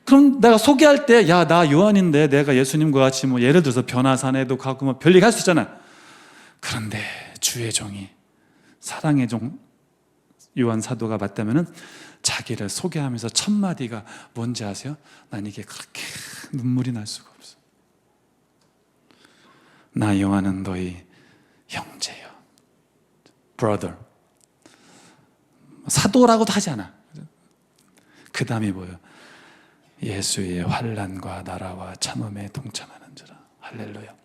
그럼 내가 소개할 때 야, 나 요한인데 내가 예수님과 같이 뭐 예를 들어서 변화산에도 가고 뭐 별얘기 할 수 있잖아. 그런데 주의 종이 사랑의 종 요한 사도가 맞다면은 자기를 소개하면서 첫 마디가 뭔지 아세요? 난 이게 그렇게 눈물이 날 수가 없어. 나 요한은 너희 형제요. brother. 사도라고도 하지 않아. 그 다음에 뭐예요? 예수의 환난과 나라와 참음에 동참하는 자라. 할렐루야.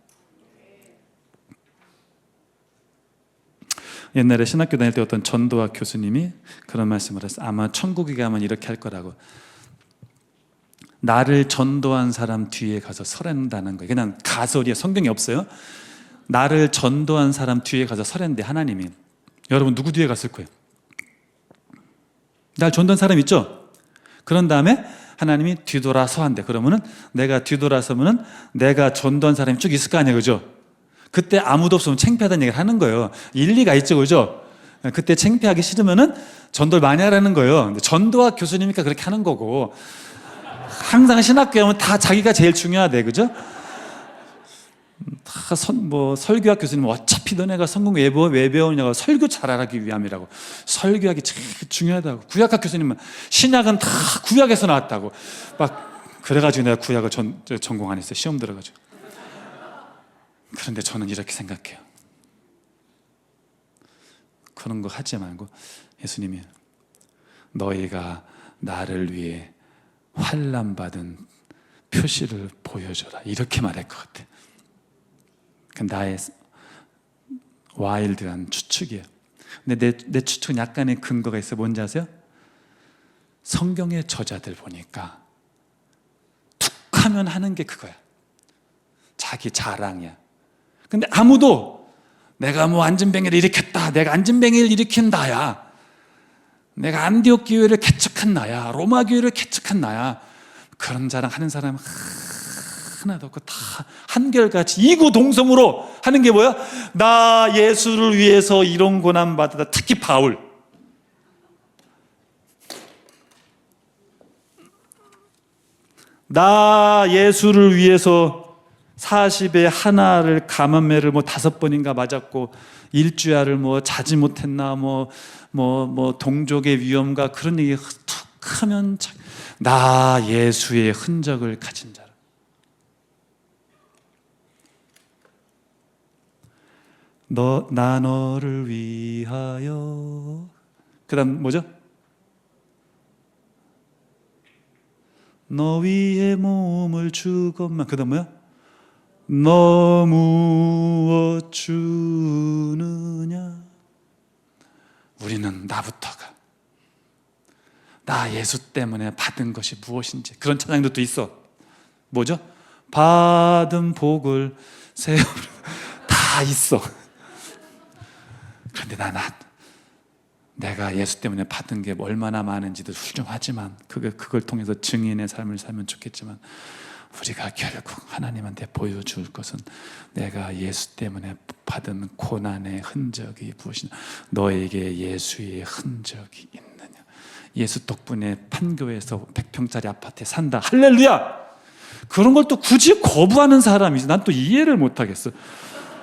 옛날에 신학교 다닐 때 어떤 전도학 교수님이 그런 말씀을 했어요. 아마 천국에 가면 이렇게 할 거라고. 나를 전도한 사람 뒤에 가서 서란다는 거예요. 그냥 가설이에요. 성경에 없어요. 나를 전도한 사람 뒤에 가서 서란대 하나님이. 여러분 누구 뒤에 갔을 거예요? 날 전도한 사람 있죠? 그런 다음에 하나님이 뒤돌아서 한대. 그러면은 내가 뒤돌아서면은 내가 전도한 사람이 쭉 있을 거 아니에요, 그죠? 그때 아무도 없으면 창피하다는 얘기를 하는 거예요. 일리가 있죠, 그죠? 그때 창피하기 싫으면은 전도를 많이 하라는 거예요. 전도학 교수님이니까 그렇게 하는 거고, 항상 신학교에 오면 다 자기가 제일 중요하대, 그죠? 다 설교학 교수님은 어차피 너네가 성경 왜 배우냐고 설교 잘하기 위함이라고. 설교학이 제일 중요하다고. 구약학 교수님은 신약은 다 구약에서 나왔다고. 막 그래가지고 내가 구약을 전공 안 했어요. 시험 들어가지고. 그런데 저는 이렇게 생각해요. 그런 거 하지 말고 예수님이 너희가 나를 위해 환난받은 표시를 보여줘라. 이렇게 말할 것 같아. 나의 와일드한 추측이에요. 근데 내 추측은 약간의 근거가 있어요. 뭔지 아세요? 성경의 저자들 보니까 툭 하면 하는 게 그거야. 자기 자랑이야. 근데 아무도 내가 뭐 안진뱅이를 일으켰다, 내가 안진뱅이를 일으킨 나야, 내가 안디옥 교회를 개척한 나야, 로마 교회를 개척한 나야, 그런 자랑 하는 사람 하나도 없고 다 한결같이 이구동성으로 하는 게 뭐야? 나 예수를 위해서 이런 고난 받았다. 특히 바울. 나 예수를 위해서 40에 하나를 감염매를 뭐 5번인가 맞았고 일주야를 뭐 자지 못했나 뭐 동족의 위험과 그런 얘기 툭 하면 나 예수의 흔적을 가진 자라. 나 너를 위하여. 그 다음 뭐죠? 너 위에 몸을 주건만. 그 다음 뭐야? 너 무엇 주느냐? 우리는 나부터가 나 예수 때문에 받은 것이 무엇인지. 그런 찬양도 또 있어. 뭐죠? 받은 복을 세우리. 다 있어. 그런데 내가 예수 때문에 받은 게 얼마나 많은지도 훌륭하지만 그걸 통해서 증인의 삶을 살면 좋겠지만, 우리가 결국 하나님한테 보여줄 것은 내가 예수 때문에 받은 고난의 흔적이 무엇이냐. 너에게 예수의 흔적이 있느냐. 예수 덕분에 판교에서 100평짜리 아파트에 산다. 할렐루야. 그런 걸 또 굳이 거부하는 사람이지. 난 또 이해를 못하겠어.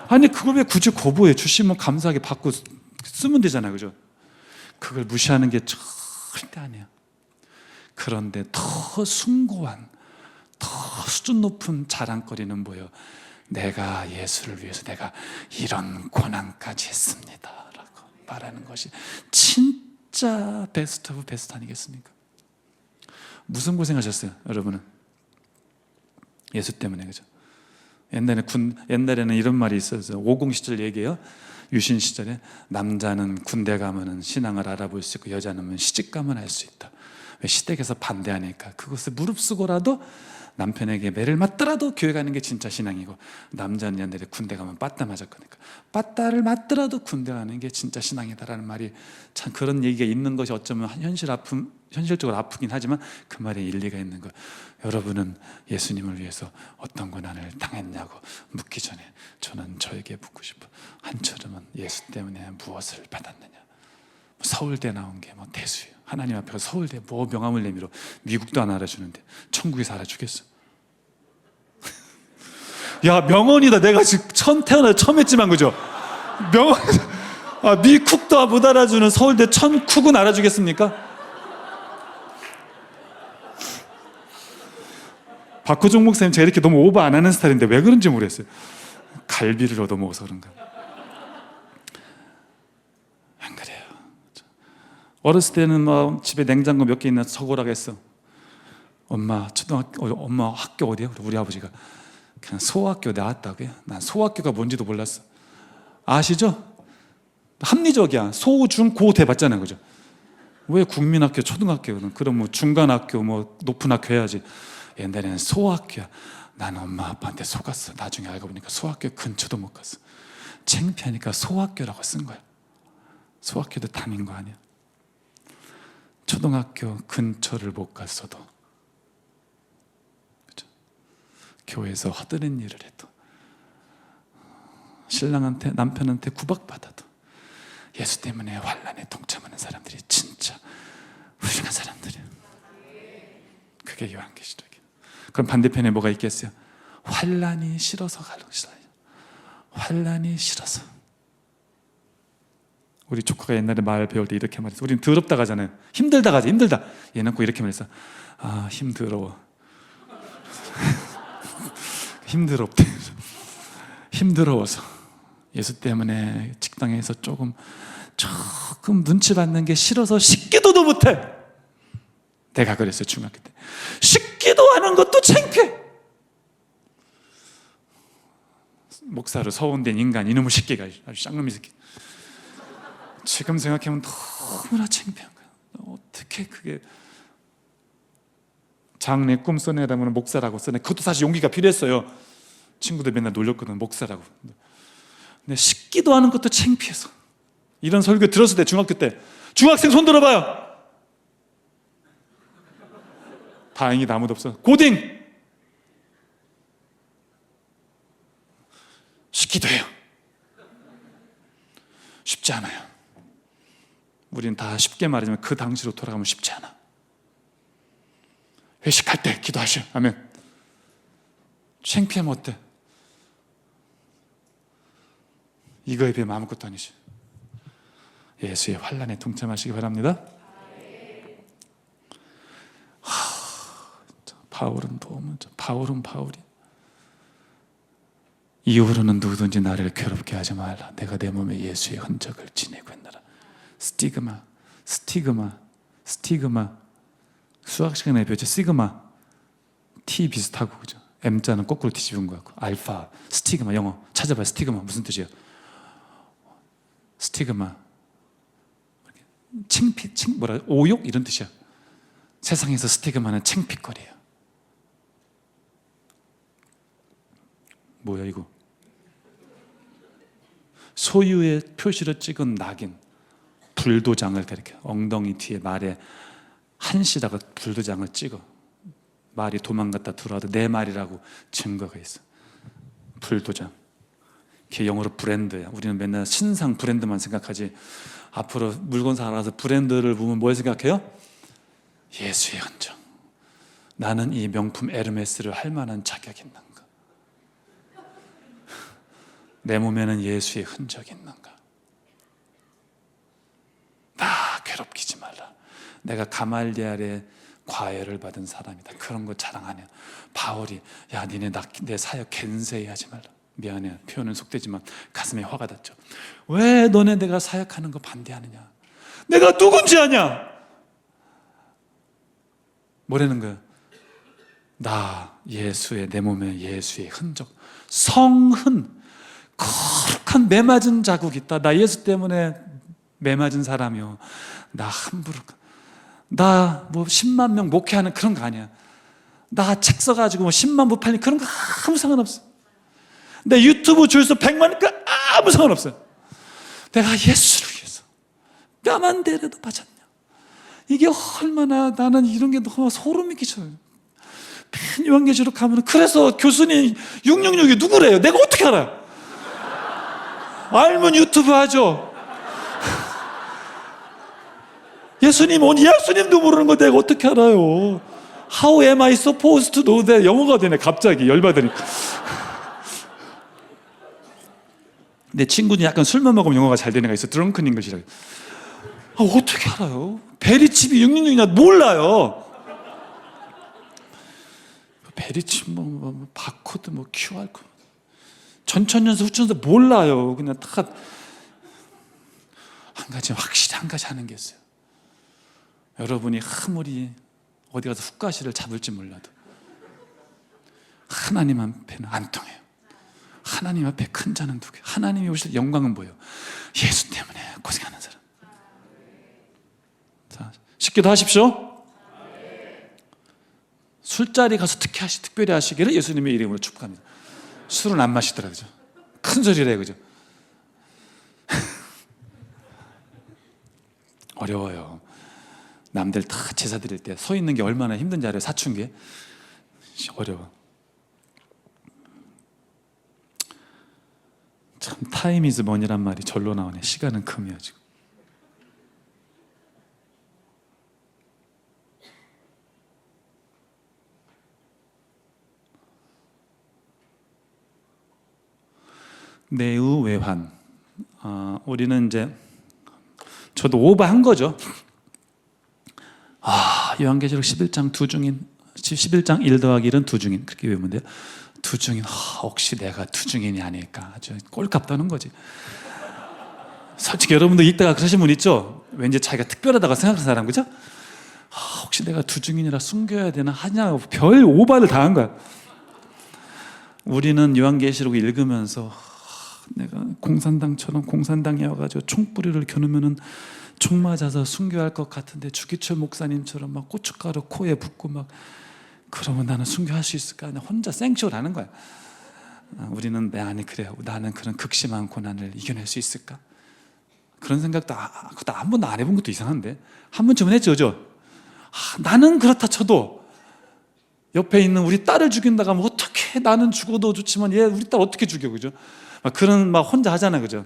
아니 그걸 왜 굳이 거부해? 주시면 감사하게 받고 쓰면 되잖아요, 그죠? 그걸 무시하는 게 절대 아니야. 그런데 더 숭고한, 더 수준 높은 자랑거리는 뭐예요? 내가 예수를 위해서 내가 이런 고난까지 했습니다 라고 말하는 것이 진짜 베스트 오브 베스트 아니겠습니까? 무슨 고생하셨어요, 여러분은? 예수 때문에, 그죠? 옛날에는 이런 말이 있었어요. 50 시절 얘기예요. 유신 시절에 남자는 군대 가면은 신앙을 알아볼 수 있고 여자는 시집 가면 알 수 있다. 왜? 시댁에서 반대하니까. 그것을 무릅쓰고라도 남편에게 매를 맞더라도 교회 가는 게 진짜 신앙이고, 남자는 옛날에 군대 가면 빠따 맞았거니까 빠따를 맞더라도 군대 가는 게 진짜 신앙이다라는 말이, 참 그런 얘기가 있는 것이 어쩌면 현실적으로 아프긴 하지만 그 말에 일리가 있는 거예요. 여러분은 예수님을 위해서 어떤 고난을 당했냐고 묻기 전에 저는 저에게 묻고 싶어. 한철음은 예수 때문에 무엇을 받았느냐? 서울대 나온 게 뭐 대수예요. 하나님 앞에 서울대 뭐 명함을 내밀어. 미국도 안 알아주는데 천국에서 알아주겠어? 야, 명언이다. 내가 지금 태어나서 처음 했지만, 그죠? 명언. 미국도 못 알아주는 서울대 천국은 알아주겠습니까? 박호종 목사님, 제가 이렇게 너무 오버 안 하는 스타일인데 왜 그런지 모르겠어요. 갈비를 얻어먹어서 그런가. 안 그래요. 어렸을 때는 뭐 집에 냉장고 몇 개 있나 적으라고 했어. 엄마 학교 어디야? 우리 아버지가 그냥 소학교 나왔다고요. 난 소학교가 뭔지도 몰랐어. 아시죠? 합리적이야. 소, 중, 고 대봤잖아요, 그죠? 왜 국민학교, 초등학교는 그럼 뭐 중간학교, 뭐 높은 학교 해야지. 옛날에는 소학교야. 나는 엄마 아빠한테 속았어. 나중에 알고 보니까 소학교 근처도 못 갔어. 창피하니까 소학교라고 쓴 거야. 소학교도 다닌 거 아니야. 초등학교 근처를 못 갔어도, 그렇죠? 교회에서 허드렛 일을 해도, 신랑한테 남편한테 구박받아도 예수 때문에 환난에 동참하는 사람들이 진짜 훌륭한 사람들이에요. 그게 요한계시록이에요. 그럼 반대편에 뭐가 있겠어요? 환난이 싫어서 가는 것이다. 환난이 싫어서. 우리 조카가 옛날에 말 배울 때 이렇게 말했어. 우리는 더럽다 가잖아요. 힘들다 가지. 힘들다. 얘는 꼭 이렇게 말했어. 힘들어. 힘들었대. 힘들어서. 예수 때문에 직장에서 조금 눈치 받는 게 싫어서 식기도도 못해. 내가 그랬어요, 중학교 때. 식기도 하는 것도 창피해. 목사로 서운된 인간, 이놈의 새끼가 아주 쌍놈이 새끼. 지금 생각하면 너무나 창피한 거야. 어떻게 그게 장래 꿈 써내라면 목사라고 써내. 그것도 사실 용기가 필요했어요. 친구들 맨날 놀렸거든, 목사라고. 근데 식기도 하는 것도 창피해서. 이런 설교 들었을 때, 중학교 때. 중학생 손 들어봐요. 다행히 아무도 없어. 고딩 식기도 해요. 쉽지 않아요. 우리는 다 쉽게 말하지만 그 당시로 돌아가면 쉽지 않아. 회식할 때 기도하셔. 아멘. 창피하면 어때? 이거에 비하면 아무것도 아니지. 예수의 환난에 동참하시기 바랍니다. 바울은 바울이 이후로는 누구든지 나를 괴롭게 하지 말라. 내가 내 몸에 예수의 흔적을 지니고 있노라. 스티그마. 수학 시간에 배웠죠. 시그마. T 비슷하고, 그죠? M자는 거꾸로 뒤집은 거 같고. 알파, 스티그마. 영어 찾아봐요. 스티그마 무슨 뜻이에요? 스티그마. 오욕 이런 뜻이야. 세상에서 스티그마는 창피거리예요. 뭐야 이거? 소유의 표시로 찍은 낙인, 불도장을 이렇게 엉덩이 뒤에 말에 한시다가 불도장을 찍어. 말이 도망갔다 들어와도 내 말이라고 증거가 있어. 불도장. 그게 영어로 브랜드야. 우리는 맨날 신상 브랜드만 생각하지, 앞으로 물건 사러 가서 브랜드를 보면 뭘 생각해요? 예수의 흔적. 나는 이 명품 에르메스를 할 만한 자격이 있는가? 내 몸에는 예수의 흔적이 있는가? 나 괴롭히지 말라. 내가 가말리엘의 과외를 받은 사람이다. 그런 거 자랑하냐? 바울이 야 니네 내 사역 겐세히 하지 말라. 미안해, 표현은 속되지만 가슴에 화가 났죠. 왜 너네 내가 사역하는 거 반대하느냐? 내가 누군지 아냐? 뭐라는 거야? 나 예수의, 내 몸에 예수의 흔적, 성흔, 거룩한 매맞은 자국이 있다. 나 예수 때문에 매맞은 사람이요. 나 함부로, 나 뭐 10만 명 목회하는 그런 거 아니야. 나 책 써가지고 뭐 10만 부 팔린 그런 거 아무 상관없어. 내 유튜브 조회수 100만이니까 아무 상관없어요. 내가 예수를 위해서 뺨 한 대라도 맞았냐? 이게 얼마나, 나는 이런 게 너무 소름이 끼쳐요. 요한계시록 가면, 그래서 교수님 666이 누구래요? 내가 어떻게 알아요? 알면 유튜브 하죠. 예수님도 모르는 거 내가 어떻게 알아요? How am I supposed to know that? 영어가 되네, 갑자기 열받으니까. 내 친구는 약간 술만 먹으면 영어가 잘 되는 애가 있어. 드렁큰 잉글리시라고. 어떻게 알아요? 베리칩이 666이냐 몰라요. 베리칩 뭐 바코드 뭐 QR 코드 전천연서 후천연서 몰라요. 그냥 딱 한 가지, 확실히 한 가지 하는 게 있어요. 여러분이 아무리 어디 가서 훅가시를 잡을지 몰라도 하나님 앞에는 안 통해요. 하나님 앞에 큰 자는 누구예요? 하나님이 오실 영광은 뭐예요? 예수 때문에 고생하는 사람. 자, 식기도 하십시오. 술자리 가서 특별히 하시기를 예수님의 이름으로 축복합니다. 술은 안 마시더라, 그죠? 큰 소리래, 그죠? 어려워요. 남들 다 제사 드릴 때 서 있는 게 얼마나 힘든지 알아요? 사춘기에 어려워. 참, 타임 이즈 머니란 말이 절로 나오네. 시간은 금이야 지금. 내의외환. 우리는 이제, 저도 오버한 거죠. 요한계시록 11장 11장 1 더하기 1은 두중인, 그렇게 외우면 돼요. 두중인, 혹시 내가 두중인이 아닐까, 아주 꼴값 떠는 거지. 솔직히 여러분도 이따가 그러신 분 있죠? 왠지 자기가 특별하다고 생각하는 사람, 그죠? 혹시 내가 두중인이라 숨겨야 되나 하냐고 별 오바를 당한 거야. 우리는 요한계시록을 읽으면서 내가 공산당처럼 공산당에 와가지고 총뿌리를 겨누면은 총 맞아서 순교할 것 같은데, 주기철 목사님처럼 막 고춧가루 코에 붓고 막 그러면 나는 순교할 수 있을까? 혼자 생쇼를 하는 거야. 우리는 아니 그래요. 나는 그런 극심한 고난을 이겨낼 수 있을까? 그런 생각도 그것도 한 번도 안 해본 것도 이상한데, 한 번쯤은 했죠, 그죠? 나는 그렇다 쳐도 옆에 있는 우리 딸을 죽인다고 하면 어떻게, 나는 죽어도 좋지만 얘 우리 딸 어떻게 죽여, 그죠? 그런 막 혼자 하잖아, 그죠?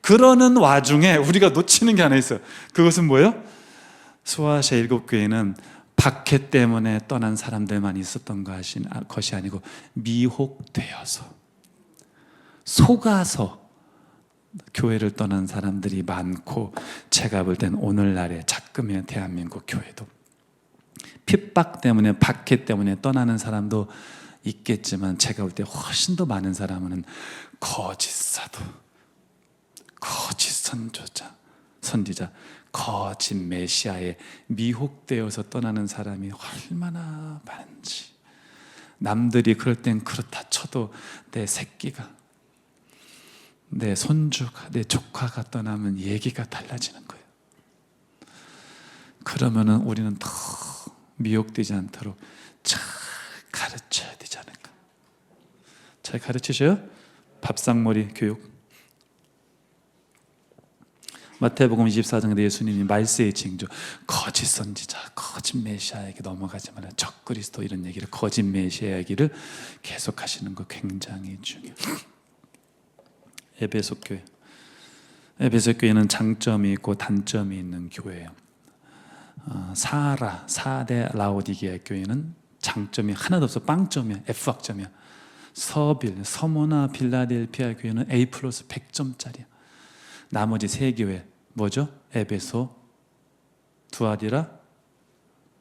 그러는 와중에 우리가 놓치는 게 하나 있어요. 그것은 뭐예요? 소아시아 7교회는 박해 때문에 떠난 사람들만 있었던 것이 아니고 미혹되어서, 속아서 교회를 떠난 사람들이 많고, 제가 볼 땐 오늘날의 작금의 대한민국 교회도 핍박 때문에, 박해 때문에 떠나는 사람도 있겠지만, 제가 볼 때 훨씬 더 많은 사람은 거짓 사도, 거짓 선지자, 거짓 메시아에 미혹되어서 떠나는 사람이 얼마나 많은지. 남들이 그럴 땐 그렇다 쳐도 내 새끼가, 내 손주가, 내 조카가 떠나면 얘기가 달라지는 거예요. 그러면은 우리는 더 미혹되지 않도록 잘 가르쳐야 되지 않을까. 잘 가르치셔요? 밥상머리 교육. 마태복음 24장에 예수님이 말세의 징조, 거짓 선지자, 거짓 메시아에게 넘어가지 말라, 적그리스도 이런 얘기를, 거짓 메시아 얘기를 계속하시는 거 굉장히 중요해요. 에베소 교회. 에베소 교회는 장점이 있고 단점이 있는 교회예요. 사대 라오디게아 교회는 장점이 하나도 없어. 빵점이야. F학점이야. 서모나 빌라델피아 교회는 A 플러스 100점짜리야. 나머지 세 교회 뭐죠? 에베소, 두아디라,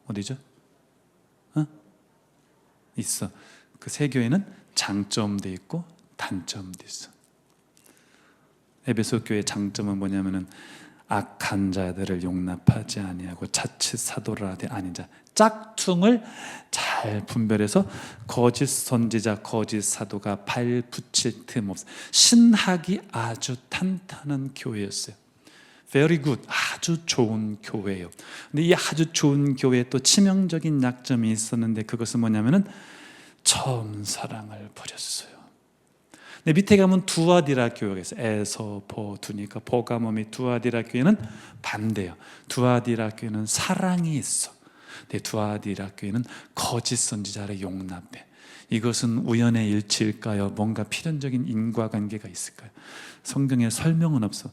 어디죠? 있어. 그 세 교회는 장점도 있고 단점도 있어. 에베소 교회의 장점은 뭐냐면은 악한 자들을 용납하지 아니하고 자칫 사도를 하되 아닌 자, 짝퉁을 잘 분별해서 거짓 선지자, 거짓 사도가 발 붙일 틈 없어. 신학이 아주 탄탄한 교회였어요. Very good, 아주 좋은 교회예요. 근데 이 아주 좋은 교회에 또 치명적인 약점이 있었는데 그것은 뭐냐면은 처음 사랑을 버렸어요. 근데 밑에 가면 두아디라 교회가 있어요. 에서 두니까 보가모미 두아디라 교회는 반대예요. 두아디라 교회는 사랑이 있어. 근데 두아디라 교회는 거짓 선지자를 용납해. 이것은 우연의 일치일까요? 뭔가 필연적인 인과관계가 있을까요? 성경에 설명은 없어.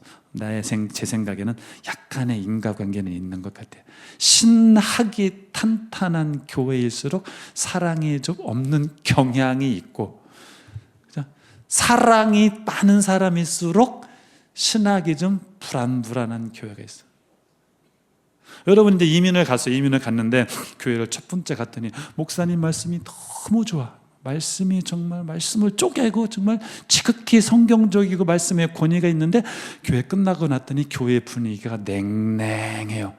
제 생각에는 약간의 인과관계는 있는 것 같아요. 신학이 탄탄한 교회일수록 사랑이 좀 없는 경향이 있고, 사랑이 많은 사람일수록 신학이 좀 불안불안한 교회가 있어요. 여러분 이제 이민을 갔는데 교회를 첫 번째 갔더니 목사님 말씀이 너무 좋아. 말씀이 정말 말씀을 쪼개고 정말 지극히 성경적이고 말씀에 권위가 있는데 교회 끝나고 났더니 교회 분위기가 냉랭해요.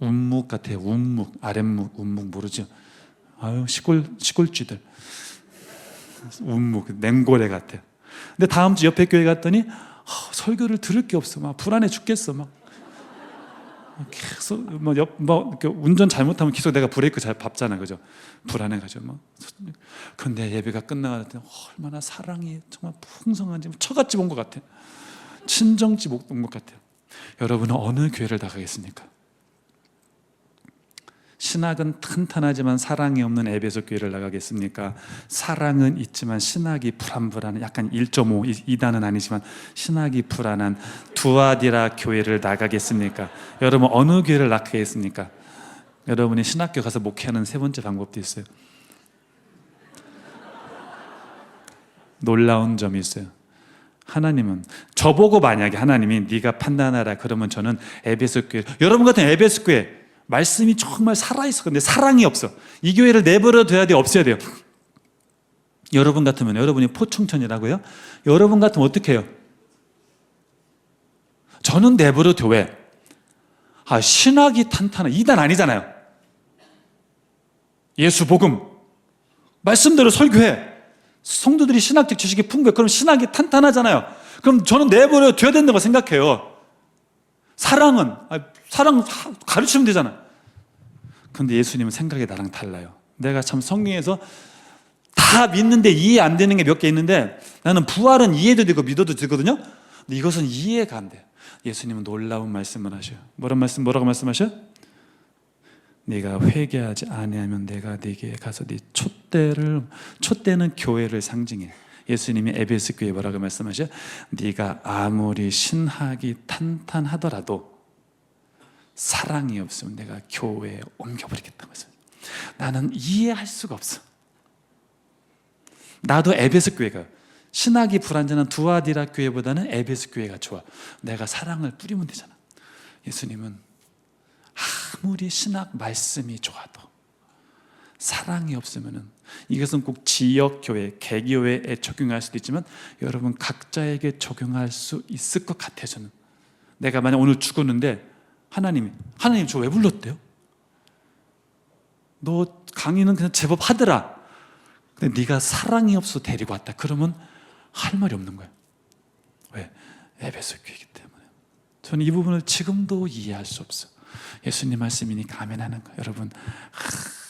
운묵 같아요. 운묵, 아랫묵, 운묵 모르죠? 아유 시골쥐들. 운묵, 냉고래 같아요. 근데 다음 주 옆에 교회 갔더니 설교를 들을 게 없어. 막 불안해 죽겠어. 막 계속 운전 잘못하면 계속 내가 브레이크 잘 밟잖아, 그죠? 불안해가지고 막. 그런데 예배가 끝나갔더니 얼마나 사랑이 정말 풍성한지 처갓집 온 것 같아. 친정집 온 것 같아요. 여러분은 어느 교회를 나가겠습니까? 신학은 탄탄하지만 사랑이 없는 에베소 교회를 나가겠습니까? 사랑은 있지만 신학이 불안불안한 약간 1.5, 2단은 아니지만 신학이 불안한 두아디라 교회를 나가겠습니까? 여러분 어느 교회를 나가겠습니까? 여러분이 신학교 가서 목회하는 세 번째 방법도 있어요. 놀라운 점이 있어요. 하나님은 저보고 만약에 하나님이 네가 판단하라 그러면 저는 에베소 교회, 여러분 같은 에베소 교회 말씀이 정말 살아있어. 근데 사랑이 없어. 이 교회를 내버려 둬야 돼? 없애야 돼요? 여러분 같으면, 여러분이 포청천이라고요? 여러분 같으면 어떻게 해요? 저는 내버려 둬. 왜? 신학이 탄탄한, 이단 아니잖아요. 예수 복음 말씀대로 설교해. 성도들이 신학적 지식이 풍부해. 그럼 신학이 탄탄하잖아요. 그럼 저는 내버려 둬야 된다고 생각해요. 사랑 가르치면 되잖아. 그런데 예수님은 생각이 나랑 달라요. 내가 참 성경에서 다 믿는데 이해 안 되는 게 몇 개 있는데 나는 부활은 이해도 되고 믿어도 되거든요. 근데 이것은 이해가 안 돼요. 예수님은 놀라운 말씀을 하셔요. 뭐라고 말씀하셔요? 네가 회개하지 아니하면 내가 네게 가서 네 촛대는 교회를 상징해. 예수님이 에베소 교회에 뭐라고 말씀하셔요? 네가 아무리 신학이 탄탄하더라도 사랑이 없으면 내가 교회에 옮겨버리겠다고 했어요. 나는 이해할 수가 없어. 나도 에베소 교회가 신학이 불완전한 두아디라 교회보다는 에베소 교회가 좋아. 내가 사랑을 뿌리면 되잖아. 예수님은 아무리 신학 말씀이 좋아도 사랑이 없으면은 이것은 꼭 지역교회, 개교회에 적용할 수도 있지만 여러분 각자에게 적용할 수 있을 것 같아요. 저는 내가 만약 오늘 죽었는데 하나님 저 왜 불렀대요? 너 강의는 그냥 제법 하더라. 근데 네가 사랑이 없어 데리고 왔다. 그러면 할 말이 없는 거예요. 왜? 에베소 교회이기 때문에. 저는 이 부분을 지금도 이해할 수 없어요. 예수님 말씀이니까 아멘 하는 거예요. 여러분,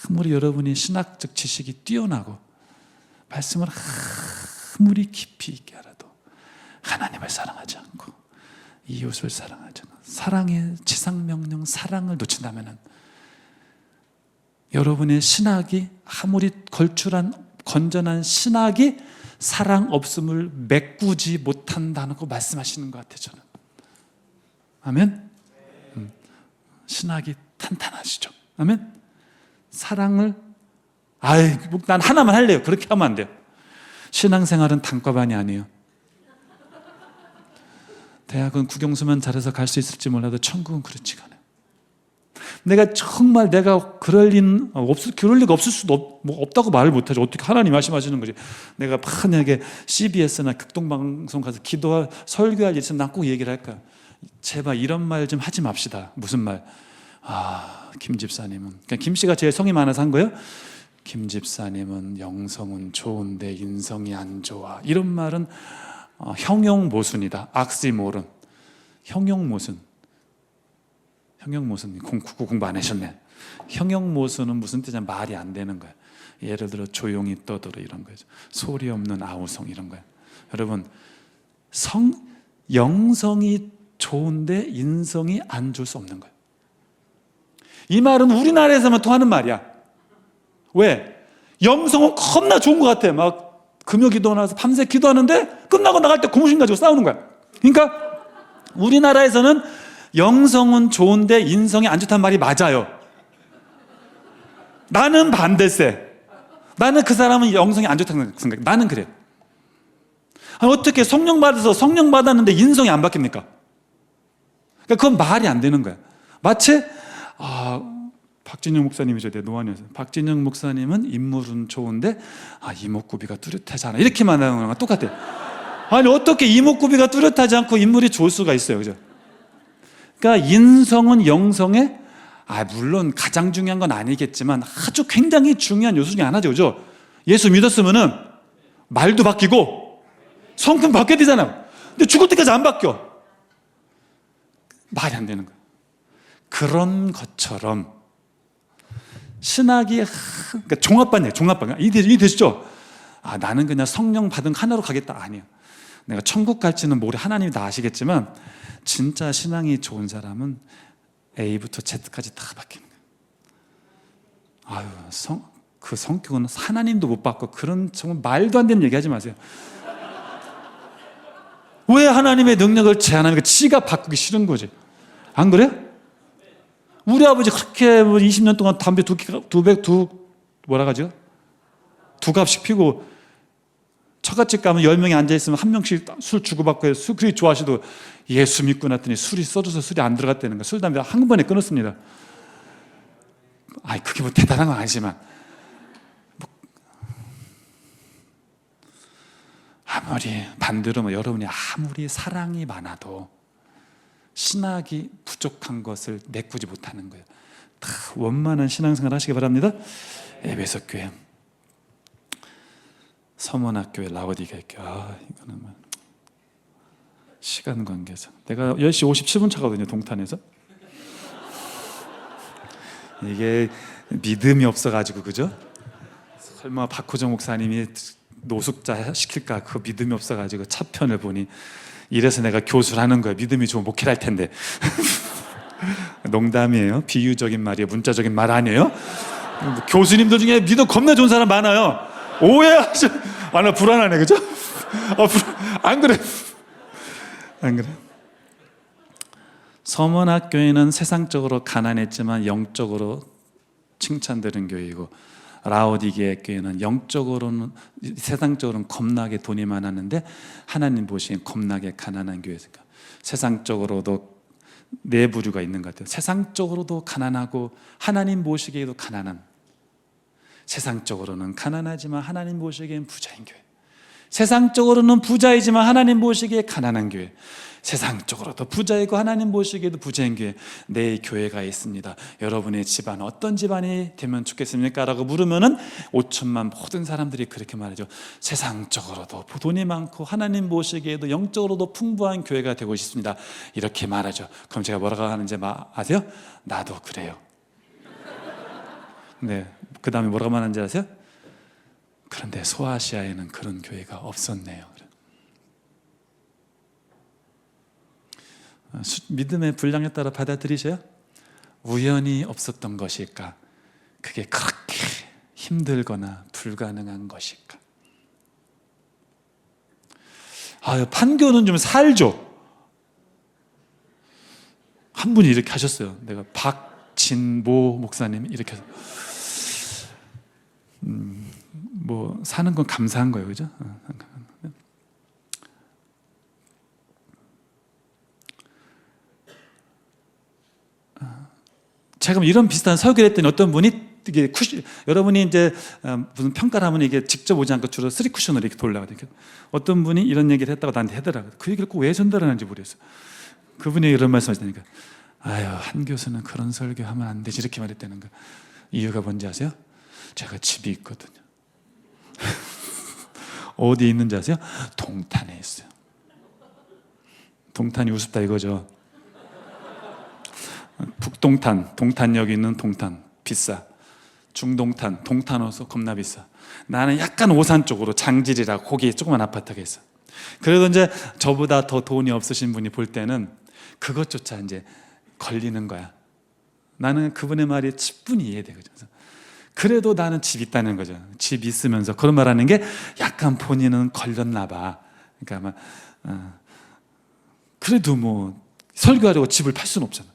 아무리 여러분이 신학적 지식이 뛰어나고 말씀을 아무리 깊이 있게 알아도 하나님을 사랑하지 않고 이웃을 사랑하지 않고 사랑의 지상명령 사랑을 놓친다면 여러분의 신학이 아무리 걸출한 건전한 신학이 사랑 없음을 메꾸지 못한다는 거 말씀하시는 것 같아요. 저는 아멘. 신학이 탄탄하시죠. 아멘. 사랑을 난 하나만 할래요. 그렇게 하면 안 돼요. 신앙생활은 단과반이 아니에요. 대학은 국영수만 잘해서 갈 수 있을지 몰라도 천국은 그렇지가 않아요. 내가 그럴 리가 없을 수도 없다고 말을 못하죠. 어떻게 하나님 말씀하시는 거지. 내가 만약에 CBS나 극동방송 가서 설교할 일 있으면 난 꼭 얘기를 할 거야. 제발 이런 말 좀 하지 맙시다. 무슨 말? 김 집사님은, 그러니까 김 씨가 제일 성이 많아서 한 거예요. 김 집사님은 영성은 좋은데 인성이 안 좋아. 이런 말은 형용모순이다. 악시모론. 형용모순 국어 공부 안 하셨네. 형용모순은 무슨 뜻이냐? 말이 안 되는 거예요. 예를 들어 조용히 떠들어 이런 거죠. 소리 없는 아우성 이런 거예요. 여러분, 영성이 좋은데 인성이 안 좋을 수 없는 거예요. 이 말은 우리나라에서만 통하는 말이야. 왜? 영성은 겁나 좋은 것 같아. 막 금요 기도 나서 밤새 기도하는데 끝나고 나갈 때 고무신 가지고 싸우는 거야. 그러니까 우리나라에서는 영성은 좋은데 인성이 안 좋다는 말이 맞아요. 나는 반대세. 나는 그 사람은 영성이 안 좋다는 생각. 나는 그래. 어떻게 성령 받았는데 인성이 안 바뀝니까? 그러니까 그건 말이 안 되는 거야. 마치 박진영 목사님이죠. 내 노안이어서. 박진영 목사님은 인물은 좋은데 이목구비가 뚜렷하잖아. 이렇게 말하는 거랑 똑같아. 아니 어떻게 이목구비가 뚜렷하지 않고 인물이 좋을 수가 있어요. 그죠? 그러니까 인성은 영성에 물론 가장 중요한 건 아니겠지만 아주 굉장히 중요한 요소 중에 하나죠. 그죠? 예수 믿었으면은 말도 바뀌고 성품 바뀌어야 되잖아요. 근데 죽을 때까지 안 바뀌어. 말이 안 되는 거예요. 그런 것처럼 신학이 그러니까 종합반이에요. 종합반. 이해되시죠? 나는 그냥 성령 받은 하나로 가겠다. 아니에요. 내가 천국 갈지는 모레 하나님이 다 아시겠지만 진짜 신앙이 좋은 사람은 A부터 Z까지 다 바뀌는 거예요. 그 성격은 하나님도 못 바꿔. 그런 정말 말도 안 되는 얘기 하지 마세요. 왜 하나님의 능력을 제한하니까 지가 바꾸기 싫은 거지. 안 그래요? 우리 아버지 그렇게 20년 동안 담배 두 갑씩 피고 처갓집 가면 10명이 앉아있으면 한 명씩 술 주고받고 해서 술 그렇게 좋아하시도 예수 믿고 났더니 술이 써줘서 술이 안 들어갔다는 거예요. 술, 담배 한 번에 끊었습니다. 그게 뭐 대단한 건 아니지만 반대로 여러분이 아무리 사랑이 많아도 신학이 부족한 것을 메꾸지 못하는 거예요. 다 원만한 신앙생활 하시기 바랍니다. 에베소 교회, 서문학교회, 라오디게아 교회. 이거는 시간 관계상 내가 10시 57분 차거든요. 동탄에서. 이게 믿음이 없어가지고 그죠? 설마 박호정 목사님이 노숙자 시킬까? 그 믿음이 없어가지고 차편을 보니 이래서 내가 교수를 하는 거야. 믿음이 좋으면 목회를 할 텐데. 농담이에요. 비유적인 말이에요. 문자적인 말 아니에요. 교수님들 중에 믿음 겁나 좋은 사람 많아요. 오해하죠. 나 불안하네. 그죠? 안 그래. 서문학교회는 세상적으로 가난했지만 영적으로 칭찬되는 교회이고, 라오디게아 교회는 영적으로는 세상적으로는 겁나게 돈이 많았는데 하나님 보시기엔 겁나게 가난한 교회니까 세상적으로도 네 부류가 있는 것 같아요. 세상적으로도 가난하고 하나님 보시기에도 가난한, 세상적으로는 가난하지만 하나님 보시기엔 부자인 교회, 세상적으로는 부자이지만 하나님 보시기에 가난한 교회, 세상적으로도 부자이고 하나님 보시기에도 부자인 교회, 내 교회가 있습니다. 여러분의 집안 어떤 집안이 되면 좋겠습니까? 라고 물으면은 5천만 모든 사람들이 그렇게 말하죠. 세상적으로도 돈이 많고 하나님 보시기에도 영적으로도 풍부한 교회가 되고 싶습니다. 이렇게 말하죠. 그럼 제가 뭐라고 하는지 아세요? 나도 그래요. 네, 그 다음에 뭐라고 말하는지 아세요? 그런데 소아시아에는 그런 교회가 없었네요. 믿음의 분량에 따라 받아들이세요. 우연히 없었던 것일까? 그게 그렇게 힘들거나 불가능한 것일까? 판교는 좀 살죠. 한 분이 이렇게 하셨어요. 내가 박진모 목사님 이렇게 해서 뭐 사는 건 감사한 거예요, 그죠? 제가 이런 비슷한 설교를 했더니 어떤 분이 이게 여러분이 이제 무슨 평가를 하면 이게 직접 오지 않고 주로 3쿠션으로 이렇게 돌아가거든요. 어떤 분이 이런 얘기를 했다고 나한테 하더라고요. 그 얘기를 꼭 왜 전달하는지 모르겠어요. 그분이 이런 말씀 하시니까 한 교수는 그런 설교하면 안 되지 이렇게 말했다는 거예요. 이유가 뭔지 아세요? 제가 집이 있거든요. 어디에 있는지 아세요? 동탄에 있어요. 동탄이 우습다 이거죠. 북동탄, 동탄역에 있는 동탄 비싸. 중동탄, 동탄호수 겁나 비싸. 나는 약간 오산 쪽으로 장질이라고 거기에 조그만 아파트가 있어. 그래도 이제 저보다 더 돈이 없으신 분이 볼 때는 그것조차 이제 걸리는 거야. 나는 그분의 말이 충분히 이해되거든. 그래도 나는 집 있다는 거죠. 집 있으면서 그런 말하는 게 약간 본인은 걸렸나 봐. 그러니까 아마 그래도 뭐 설교하려고 집을 팔 수는 없잖아.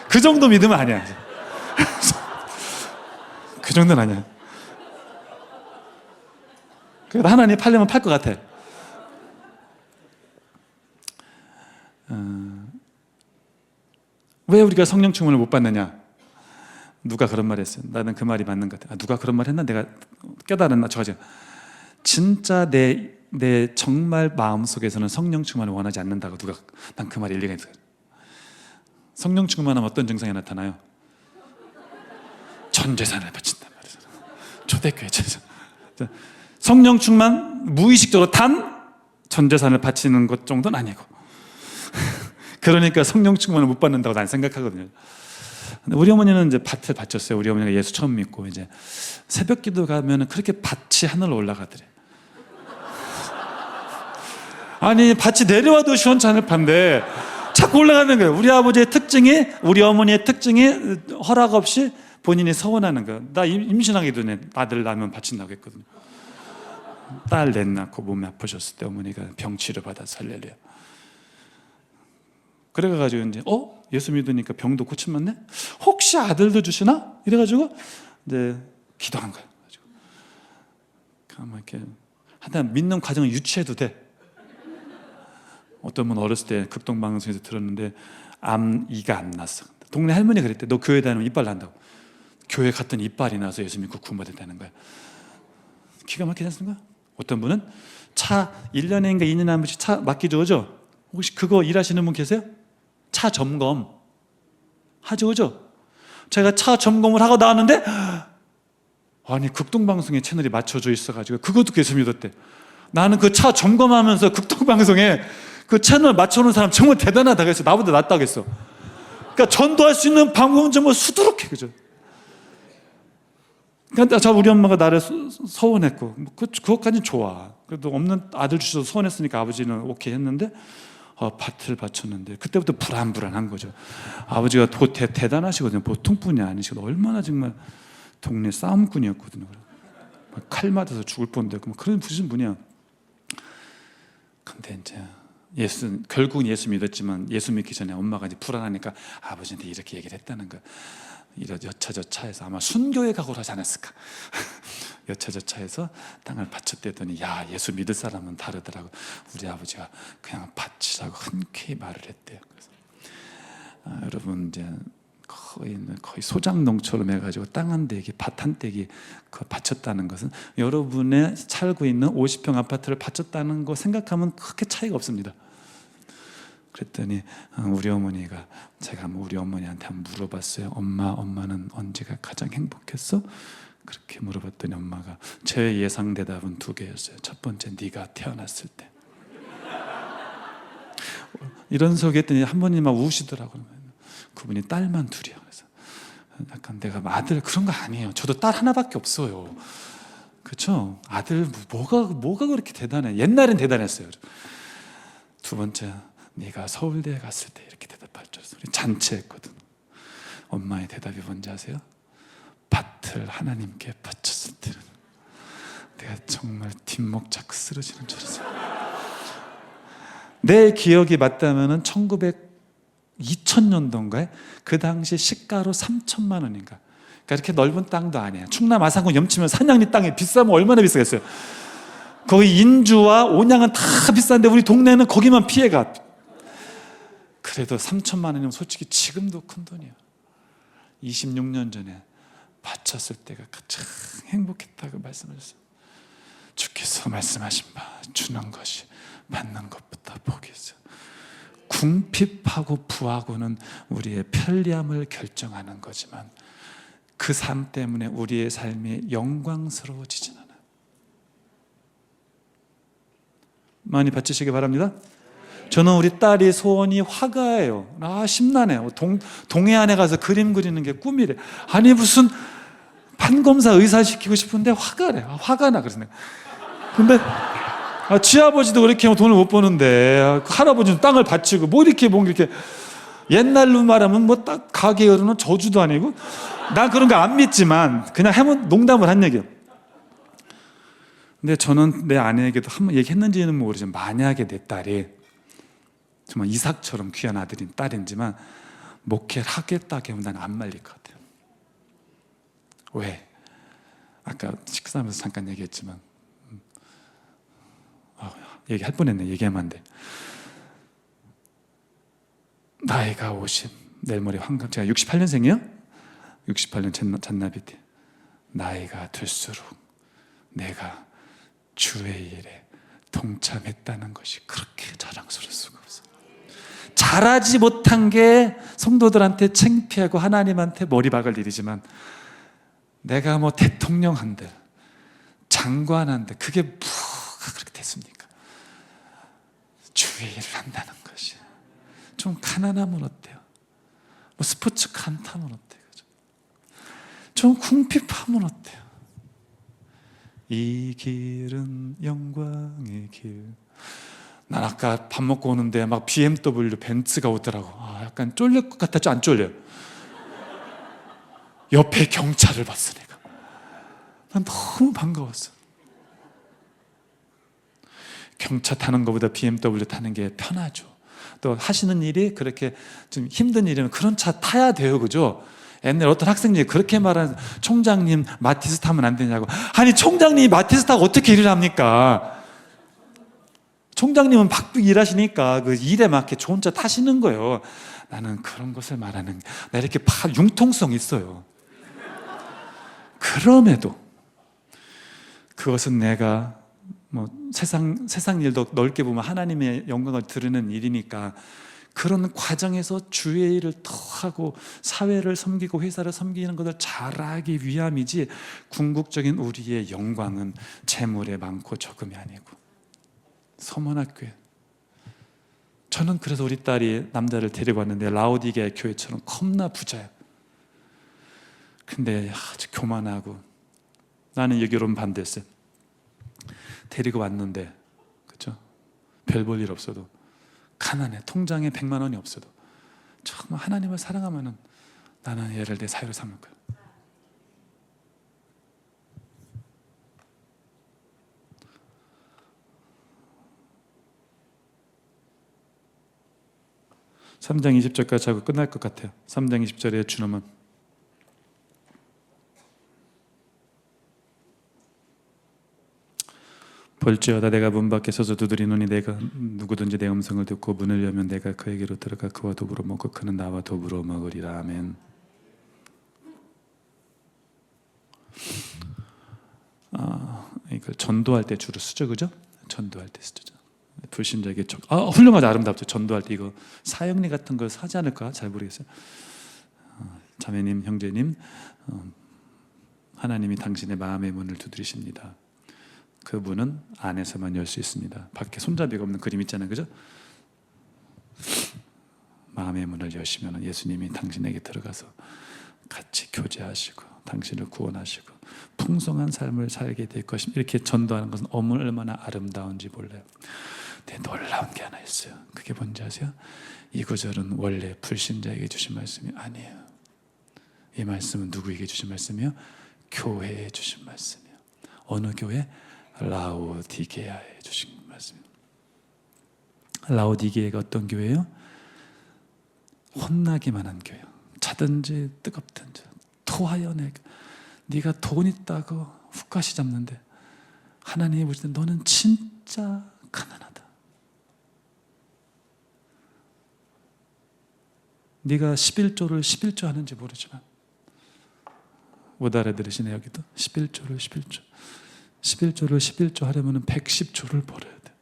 그 정도 믿음은 아니야. 그 정도는 아니야. 그래도 하나님 팔려면 팔 것 같아. 왜 우리가 성령 충만을 못 받느냐? 누가 그런 말 했어요. 나는 그 말이 맞는 것 같아. 누가 그런 말 했나? 내가 깨달았나? 저가지고 진짜 내 정말 마음속에서는 성령 충만을 원하지 않는다고 난 그 말이 일리가 있어요. 성령 충만하면 어떤 증상이 나타나요? 전 재산을 바친단 말이죠. 초대교회 재산. 성령 충만 무의식적으로 전 재산을 바치는 것 정도는 아니고 그러니까 성령 충만을 못 받는다고 난 생각하거든요. 우리 어머니는 이제 밭을 바쳤어요. 우리 어머니가 예수 처음 믿고 이제 새벽 기도 가면은 그렇게 밭이 하늘로 올라가더래. 아니 밭이 내려와도 시원찮을 판데 자꾸 올라가는 거예요. 우리 아버지의 특징이, 우리 어머니의 특징이 허락 없이 본인이 서원하는 거예요. 나 임신하기 전에 아들 낳으면 바친다고 했거든요. 딸 넷 낳고 몸이 아프셨을 때 어머니가 병치료 받아서 할렐루야. 그래가지고 이제 예수 믿으니까 병도 고침맞네? 혹시 아들도 주시나? 이래가지고 이제 기도한 거예요. 이렇게 하여튼 믿는 과정을 유치해도 돼. 어떤 분 어렸을 때 극동방송에서 들었는데 이가 안 났어. 동네 할머니 그랬대. 너 교회 다니면 이빨 난다고. 교회 갔더니 이빨이 나서 예수 믿고 구원받았다는 거야. 기가 막히지 않습니까? 어떤 분은 차 1년인가 2년에 한 번씩 차 맡기죠, 그죠? 혹시 그거 일하시는 분 계세요? 차 점검 하죠, 그죠? 제가 차 점검을 하고 나왔는데 아니 극동방송에 채널이 맞춰져 있어가지고 그것도 예수 믿었대. 나는 그 차 점검하면서 극동방송에 그 채널 맞춰놓은 사람 정말 대단하다 그랬어. 나보다 낫다고 했어. 그러니까 전도할 수 있는 방법은 정말 수두룩해, 그죠? 그러니까 우리 엄마가 나를 서운했고 그것까지는 좋아. 그래도 없는 아들 주셔서 서운했으니까 아버지는 오케이 했는데 밭을 바쳤는데 그때부터 불안한 거죠. 아버지가 대단하시거든요. 보통 분이 아니시거든요. 얼마나 정말 동네 싸움꾼이었거든요. 칼 맞아서 죽을 뻔데 그런 무슨 분이야. 근데 이제 결국은 예수 믿었지만 예수 믿기 전에 엄마가 이제 불안하니까 아버지한테 이렇게 얘기를 했다는 거야. 여차저차해서 아마 순교에 각오를 하지 않았을까. 여차저차해서 땅을 바쳤대더니 야 예수 믿을 사람은 다르더라고. 우리 아버지가 그냥 바치라고 흔쾌히 말을 했대요. 그래서 여러분 이제 거의 소장농처럼 해가지고 땅 한 대기, 밭 한 대기 그 바쳤다는 것은 여러분의 살고 있는 50평 아파트를 바쳤다는 거 생각하면 크게 차이가 없습니다. 그랬더니 우리 어머니가, 제가 우리 어머니한테 한번 물어봤어요. 엄마는 언제가 가장 행복했어? 그렇게 물어봤더니 엄마가 제 예상 대답은 두 개였어요. 첫 번째, 네가 태어났을 때. 이런 소리 했더니 한 번이 막 우시더라고요. 그분이 딸만 둘이야. 그래서 약간 내가 아들 그런 거 아니에요. 저도 딸 하나밖에 없어요. 그렇죠? 아들 뭐가 그렇게 대단해? 옛날엔 대단했어요. 두 번째, 네가 서울대에 갔을 때 이렇게 대답할 줄 알았어. 우리 잔치했거든. 엄마의 대답이 뭔지 아세요? 밭을 하나님께 바쳤을 때는. 내가 정말 뒷목 잡고 쓰러지는 줄 알았어요. 내 기억이 맞다면은 2000년도인가에 그 당시 시가로 3천만 원인가. 그러니까 이렇게 넓은 땅도 아니에요. 충남 아산군 염치면 산양리 땅이 비싸면 얼마나 비싸겠어요. 거기 인주와 온양은 다 비싼데 우리 동네는 거기만 피해가. 그래도 3천만 원이면 솔직히 지금도 큰 돈이에요. 26년 전에 바쳤을 때가 가장 행복했다고 말씀하셨어요. 주께서 말씀하신 바 주는 것이 받는 것보다 복이 있어요. 궁핍하고 부하고는 우리의 편리함을 결정하는 거지만 그 삶 때문에 우리의 삶이 영광스러워지진 않아요. 많이 받으시기 바랍니다. 저는 우리 딸이 소원이 화가예요. 심란해요. 동해안에 가서 그림 그리는 게 꿈이래. 아니 무슨 판검사 의사 시키고 싶은데 화가래. 화가나 그래서 내가. 근데 지아버지도 그렇게 돈을 못 버는데 할아버지는 땅을 바치고 뭐 이렇게 옛날로 말하면 뭐 딱 가게 열어놓은 저주도 아니고. 난 그런 거 안 믿지만 그냥 해본 농담을 한 얘기예요. 근데 저는 내 아내에게도 한번 얘기했는지는 모르지만 만약에 내 딸이 정말 이삭처럼 귀한 아들인 딸인지만 목회를 하겠다고 하면 난 안 말릴 것 같아요. 왜? 아까 식사하면서 잠깐 얘기했지만 얘기할 뻔했네. 얘기하면 안 돼. 나이가 50, 내일 모레 환갑. 제가 68년생이요? 68년 잔나비 때. 나이가 들수록 내가 주의 일에 동참했다는 것이 그렇게 자랑스러울 수가 없어. 잘하지 못한 게 성도들한테 창피하고 하나님한테 머리 박을 일이지만 내가 뭐 대통령 한들 장관 한들 그게 뭐가 그렇게 됐습니까? 주의 일을 한다는 것이. 좀 가난하면 어때요? 뭐 스포츠카 안 타면 어때요? 좀 궁핍하면 어때요? 이 길은 영광의 길. 난 아까 밥 먹고 오는데 막 BMW 벤츠가 오더라고. 약간 쫄릴 것 같았죠? 안 쫄려요? 옆에 경찰을 봤어 내가. 난 너무 반가웠어. 경차 타는 것보다 BMW 타는 게 편하죠. 또 하시는 일이 그렇게 좀 힘든 일이면 그런 차 타야 돼요. 그죠? 옛날에 어떤 학생들이 그렇게 말하는, 총장님 마티즈 타면 안 되냐고. 아니 총장님이 마티즈 타고 어떻게 일을 합니까? 총장님은 바쁘게 일하시니까 그 일에 맞게 좋은 차 타시는 거예요. 나는 그런 것을 말하는, 나 이렇게 융통성 있어요. 그럼에도 그것은 내가 뭐 세상 일도 넓게 보면 하나님의 영광을 드리는 일이니까 그런 과정에서 주의 일을 더 하고 사회를 섬기고 회사를 섬기는 것을 잘하기 위함이지, 궁극적인 우리의 영광은 재물에 많고 적음이 아니고. 서문학교에 저는 그래서 우리 딸이 남자를 데리고 왔는데 라오디게 교회처럼 겁나 부자예요. 근데 아주 교만하고, 나는 이 결혼 반대했어요. 데리고 왔는데, 그렇죠? 별 볼 일 없어도 가난해. 통장에 100만 원이 없어도 정말 하나님을 사랑하면은 나는 얘를 내 사유로 삼을 거야. (3장 20절까지) 하고 끝날 것 같아요. 3장 20절에 주님은 볼지어다 내가 문 밖에 서서 두드리노니 내가 누구든지 내 음성을 듣고 문을 열면 내가 그에게로 들어가 그와 더불어 먹고 그는 나와 더불어 먹으리라. 아멘. 이걸 전도할 때 주로 쓰죠, 그죠? 전도할 때 쓰죠. 불신자에게 훌륭하죠, 아름답죠. 전도할 때 이거 사형리 같은 걸 하지 않을까? 잘 모르겠어요. 자매님, 형제님, 하나님이 당신의 마음의 문을 두드리십니다. 그 문은 안에서만 열 수 있습니다. 밖에 손잡이가 없는 그림 있잖아요, 그죠? 마음의 문을 여시면 예수님이 당신에게 들어가서 같이 교제하시고 당신을 구원하시고 풍성한 삶을 살게 될 것입니다. 이렇게 전도하는 것은 얼마나 아름다운지 몰라요. 근데 놀라운 게 하나 있어요. 그게 뭔지 아세요? 이 구절은 원래 불신자에게 주신 말씀이 아니에요. 이 말씀은 누구에게 주신 말씀이에요? 교회에 주신 말씀이에요. 어느 교회? 라오디게아에 주신 말씀이에요. 라오디게아가 어떤 교회예요? 혼나기만 한 교회예요. 자든지 뜨겁든지 토하여 네가 돈 있다고 훅가시 잡는데 하나님이 보실 때 너는 진짜 가난하다. 네가 11조를 11조 하는지 모르지만 못 알아들으시네. 여기도 11조를 11조 11조를 11조 하려면 110조를 벌어야 돼.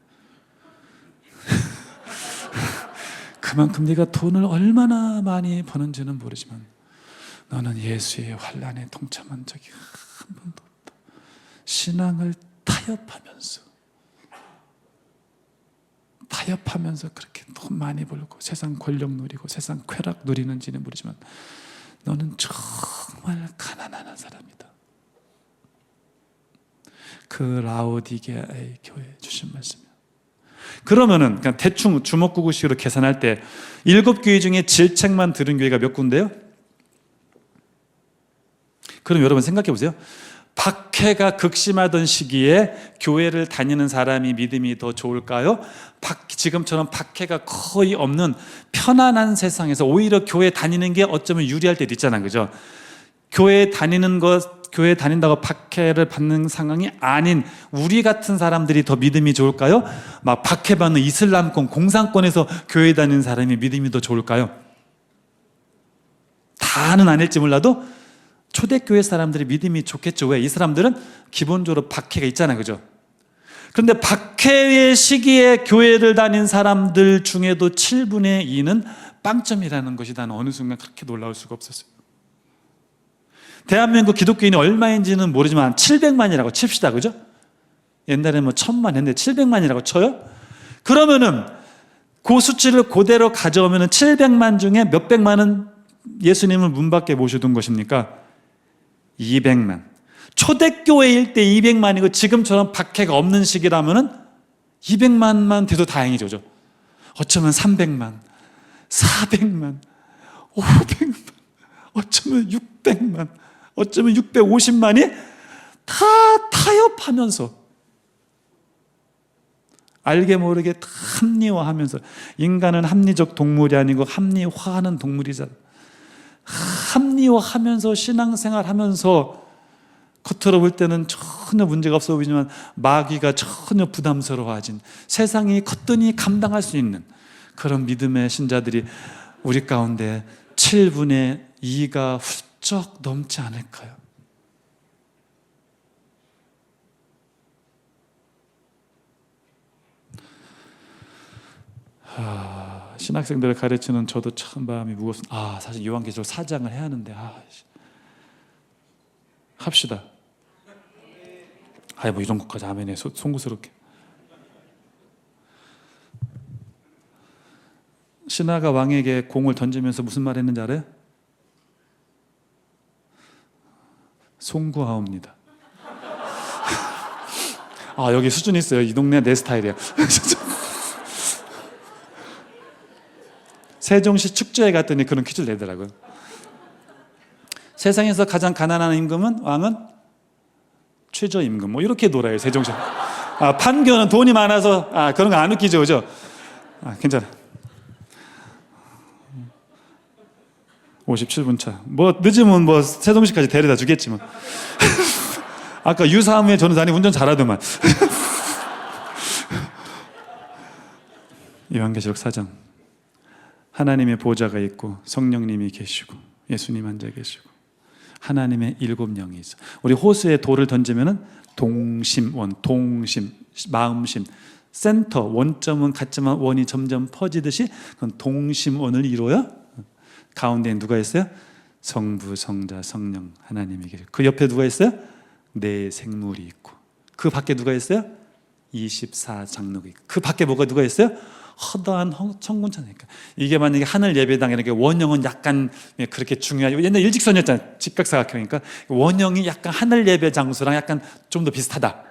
그만큼 네가 돈을 얼마나 많이 버는지는 모르지만 너는 예수의 환난에 동참한 적이 한 번도 없다. 신앙을 타협하면서 그렇게 돈 많이 벌고 세상 권력 누리고 세상 쾌락 누리는지는 모르지만 너는 정말 가난한 사람이다. 그 라오디게아의 교회에 주신 말씀이에요. 그러면은 그냥 대충 주먹구구식으로 계산할 때 7교회 중에 질책만 들은 교회가 몇 군데요? 그럼 여러분 생각해 보세요. 박해가 극심하던 시기에 교회를 다니는 사람이 믿음이 더 좋을까요? 지금처럼 박해가 거의 없는 편안한 세상에서 오히려 교회 다니는 게 어쩌면 유리할 때도 있잖아요, 그죠? 교회 다닌다고 박해를 받는 상황이 아닌 우리 같은 사람들이 더 믿음이 좋을까요? 막 박해받는 이슬람권, 공산권에서 교회 다니는 사람이 믿음이 더 좋을까요? 다는 아닐지 몰라도 초대교회 사람들이 믿음이 좋겠죠. 왜? 이 사람들은 기본적으로 박해가 있잖아요, 그죠? 그런데 박해의 시기에 교회를 다닌 사람들 중에도 7분의 2는 빵점이라는 것이 나는 어느 순간 그렇게 놀라울 수가 없었어요. 대한민국 기독교인이 얼마인지는 모르지만 700만이라고 칩시다, 그죠? 옛날에는 뭐 1000만 했는데 700만이라고 쳐요? 그러면은 그 수치를 그대로 가져오면은 700만 중에 몇 백만은 예수님을 문 밖에 모셔둔 것입니까? 200만. 초대교회일 때 200만이고 지금처럼 박해가 없는 시기라면은 200만만 돼도 다행이죠, 그죠? 어쩌면 300만, 400만, 500만, 어쩌면 600만, 어쩌면 650만이 다 타협하면서 알게 모르게 다 합리화하면서, 인간은 합리적 동물이 아니고 합리화하는 동물이잖아. 합리화하면서 신앙생활하면서 겉으로 볼 때는 전혀 문제가 없어 보이지만 마귀가 전혀 부담스러워하진, 세상이 거뜬히 감당할 수 있는 그런 믿음의 신자들이 우리 가운데 7분의 2가 훌쩍 넘지 않을까요? 신학생들을 가르치는 저도 참 마음이 무겁습니다. 사실 요한계시록 4장을 해야 하는데 합시다. 뭐 이런 것까지 아멘해. 송구스럽게. 신하가 왕에게 공을 던지면서 무슨 말 했는지 알아요? 송구하옵니다. 여기 수준 있어요. 이 동네 내 스타일이야. 세종시 축제에 갔더니 그런 퀴즈를 내더라고요. 세상에서 가장 가난한 임금은 왕은 최저임금. 뭐 이렇게 놀아요, 세종시. 판교는 돈이 많아서 그런 거 안 웃기죠, 그죠? 괜찮아. 57분 차. 뭐 늦으면 뭐 세종시까지 데려다 주겠지 뭐. 아까 유사함의 전우사님 운전 잘하더만. 요한계시록 4장. 하나님의 보좌가 있고 성령님이 계시고 예수님 앉아 계시고 하나님의 일곱 영이 있어. 우리 호수에 돌을 던지면은 동심원, 동심, 마음심, 센터, 원점은 같지만 원이 점점 퍼지듯이 그건 동심원을 이루어요. 가운데 누가 있어요? 성부, 성자, 성령 하나님이 계시고, 그 옆에 누가 있어요? 네 생물이 있고, 그 밖에 누가 있어요? 24장로가 있고, 그 밖에 뭐가 누가 있어요? 허다한 천군천사니까. 이게 만약에 하늘 예배당이라는 게 원형은 약간 그렇게 중요하지. 옛날 일직선이었잖아요. 직각사각형이니까 원형이 약간 하늘 예배 장소랑 약간 좀 더 비슷하다.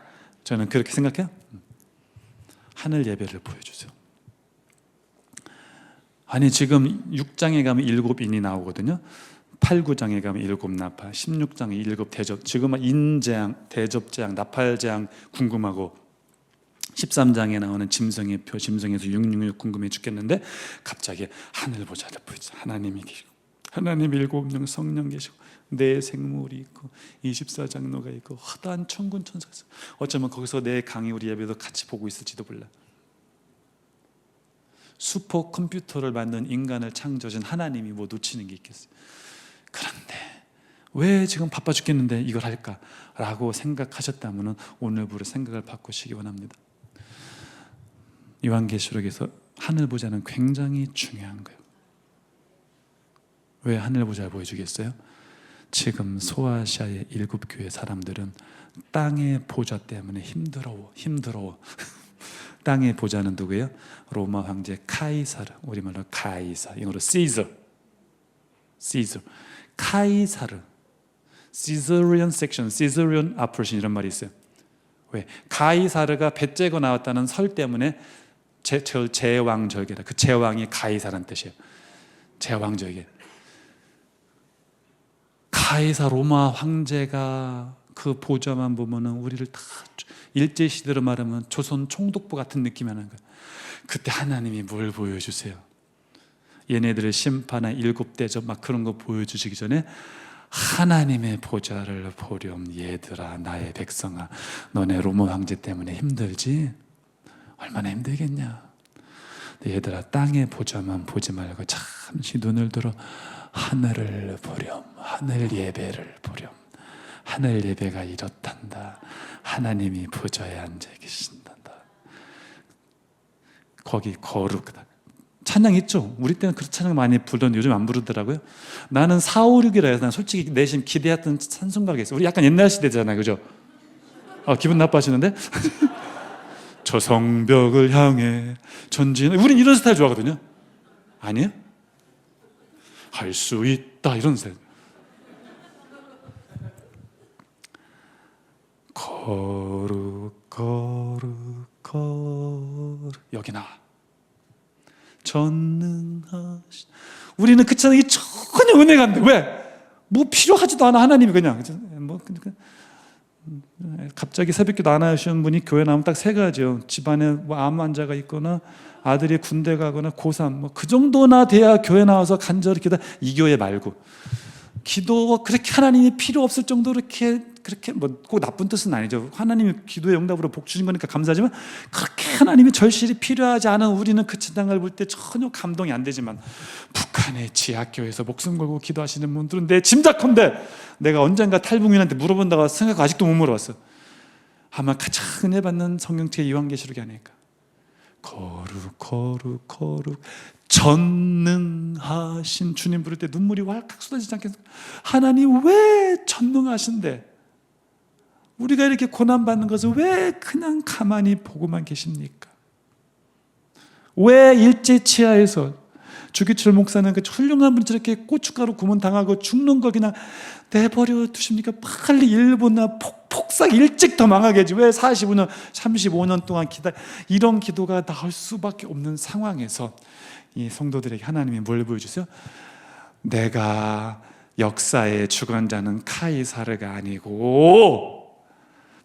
저는 그렇게 생각해요. 하늘 예배를 보여주세요. 아니 지금 6장에 가면 7인이 나오거든요. 8, 9장에 가면 7 나팔, 16장에 7 대접. 지금은 인재앙, 대접재앙, 나팔재앙 궁금하고, 13장에 나오는 짐승의 표, 짐승에서 666 궁금해 죽겠는데 갑자기 하늘 보좌를 보여주세요. 하나님이 계시고, 하나님 7명 성령 계시고, 내 생물이 있고, 24장로가 있고, 허다한 천군 천사가 있어. 어쩌면 거기서 내 강의 우리 예배도 같이 보고 있을지도 몰라. 슈퍼컴퓨터를 만든 인간을 창조하신 하나님이 뭐 놓치는 게 있겠어요? 그런데 왜 지금 바빠 죽겠는데 이걸 할까? 라고 생각하셨다면 오늘부로 생각을 바꾸시기 원합니다. 요한계시록에서 하늘 보좌는 굉장히 중요한 거예요. 왜 하늘 보좌를 보여주겠어요? 지금 소아시아의 7교회 사람들은 땅의 보좌 때문에 힘들어워. 땅의 보좌는 누구예요? 로마 황제 카이사르, 우리말로 카이사, 영어로 시저. 카이사르, 시저리안 섹션, 시저리안 아프레션 이런 말이 있어요. 왜? 카이사르가 배 째고 나왔다는 설 때문에 제왕절개다. 그 제왕이 가이사라는 뜻이에요. 제왕절개. 가이사 로마 황제가 그 보좌만 보면은 우리를 다 일제시대로 말하면 조선 총독부 같은 느낌이 나는 거예요. 그때 하나님이 뭘 보여주세요? 얘네들의 심판의 7대접 막 그런 거 보여주시기 전에 하나님의 보좌를 보렴. 얘들아, 나의 백성아, 너네 로마 황제 때문에 힘들지? 얼마나 힘들겠냐. 얘들아, 땅의 보좌만 보지 말고 잠시 눈을 들어 하늘을 보렴. 하늘 예배를 보렴. 하늘 예배가 이렇단다. 하나님이 보좌에 앉아 계신단다. 거기 거룩하다. 찬양 있죠? 우리 때는 그런 찬양 많이 부르던데 요즘 안 부르더라고요. 나는 4, 5, 6이라 해서 난 솔직히 내심 기대했던 찬송가가 있어요. 우리 약간 옛날 시대잖아요, 그죠? 기분 나빠하시는데? 저 성벽을 향해 전진. 우린 이런 스타일 좋아하거든요. 아니에요? 할 수 있다 이런 스타일. 거룩 거룩 거룩. 여기 나와. 전능하신. 우리는 그 찬양이 전혀 은혜가 안 돼. 왜? 뭐 필요하지도 않아. 하나님이 그냥 뭐 갑자기 새벽기도 안 하시는 분이 교회 나오면 딱 3가지요. 집안에 뭐 암 환자가 있거나 아들이 군대 가거나 고3 뭐 그 정도나 돼야 교회 나와서 간절히 기도. 이 교회 말고 기도가 그렇게 하나님이 필요 없을 정도로 그렇게 뭐 꼭 나쁜 뜻은 아니죠. 하나님이 기도의 응답으로 복 주신 거니까 감사하지만 그렇게 하나님이 절실히 필요하지 않은 우리는 그 찬양을 볼 때 전혀 감동이 안 되지만 북한의 지하교회에서 목숨 걸고 기도하시는 분들은 내 짐작컨대 내가 언젠가 탈북민한테 물어본다고 생각 아직도 못 물어봤어. 아마 가장 은혜 받는 성경책의 요한계시록이 아닐까. 거룩 거룩 거룩 전능하신 주님 부를 때 눈물이 왈칵 쏟아지지 않겠습니까? 하나님 왜 전능하신데 우리가 이렇게 고난받는 것을 왜 그냥 가만히 보고만 계십니까? 왜 일제치하에서 주기철 목사는 그 훌륭한 분이 저렇게 고춧가루 구몬당하고 죽는 거 그냥 내버려 두십니까? 빨리 일본나 폭삭 일찍 더 망하게 해야지. 왜 45년, 35년 동안 이런 기도가 나올 수밖에 없는 상황에서 이 성도들에게 하나님이 뭘 보여주세요? 내가 역사의 주관자는 카이사르가 아니고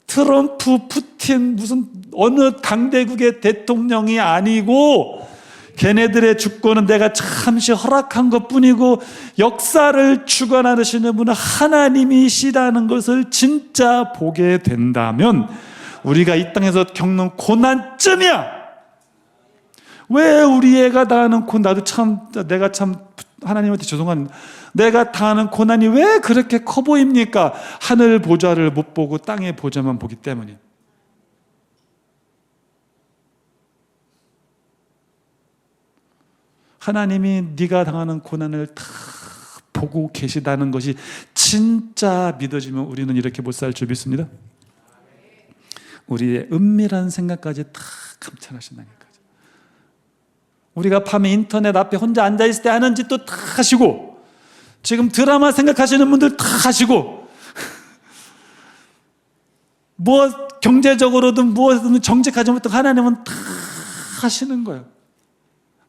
트럼프, 푸틴 무슨 어느 강대국의 대통령이 아니고 걔네들의 주권은 내가 잠시 허락한 것뿐이고 역사를 주관하시는 분은 하나님이시라는 것을 진짜 보게 된다면 우리가 이 땅에서 겪는 고난쯤이야. 왜 우리 애가 당하는 나도 참 내가 참 하나님한테 죄송한, 내가 당하는 고난이 왜 그렇게 커 보입니까? 하늘 보좌를 못 보고 땅의 보좌만 보기 때문이에요. 하나님이 네가 당하는 고난을 다 보고 계시다는 것이 진짜 믿어지면 우리는 이렇게 못 살 줄 믿습니다. 우리의 은밀한 생각까지 다 감찰하신다니까요. 우리가 밤에 인터넷 앞에 혼자 앉아있을 때 하는 짓도 다 하시고, 지금 드라마 생각하시는 분들 다 하시고, 뭐 경제적으로든 무엇이든 정직하지 못하고 하나님은 다 하시는 거예요.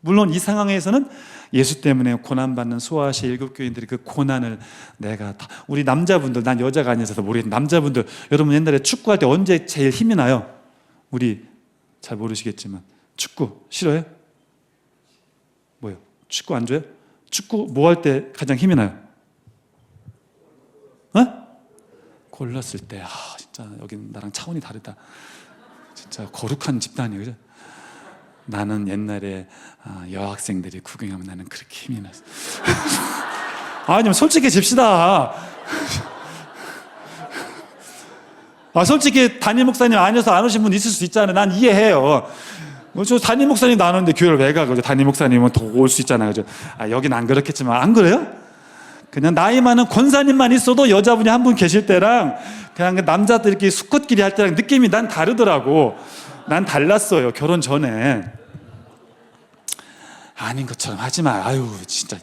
물론 이 상황에서는 예수 때문에 고난받는 소아시아 일곱 교인들이 그 고난을 내가 다, 우리 남자분들, 난 여자가 아니어서 모르겠는데 남자분들, 여러분 옛날에 축구할 때 언제 제일 힘이 나요? 우리 잘 모르시겠지만 축구 싫어요? 뭐요? 축구 안 좋아요? 축구 뭐 할 때 가장 힘이 나요? 골 넣었을 때. 진짜 여긴 나랑 차원이 다르다. 진짜 거룩한 집단이에요, 그죠? 나는 옛날에 여학생들이 구경하면 나는 그렇게 힘이 났어. 아니, 솔직해집시다. 솔직히 담임 목사님 아니어서 안 오신 분 있을 수 있잖아요. 난 이해해요. 저 담임 목사님 나오는데 교회를 왜 가? 그죠? 담임 목사님은 더 올 수 있잖아요. 그죠? 여긴 안 그렇겠지만, 안 그래요? 그냥 나이 많은 권사님만 있어도 여자분이 한 분 계실 때랑 그냥 남자들 이렇게 수컷끼리 할 때랑 느낌이 난 다르더라고. 난 달랐어요, 결혼 전에. 아닌 것처럼 하지 마. 아유, 진짜.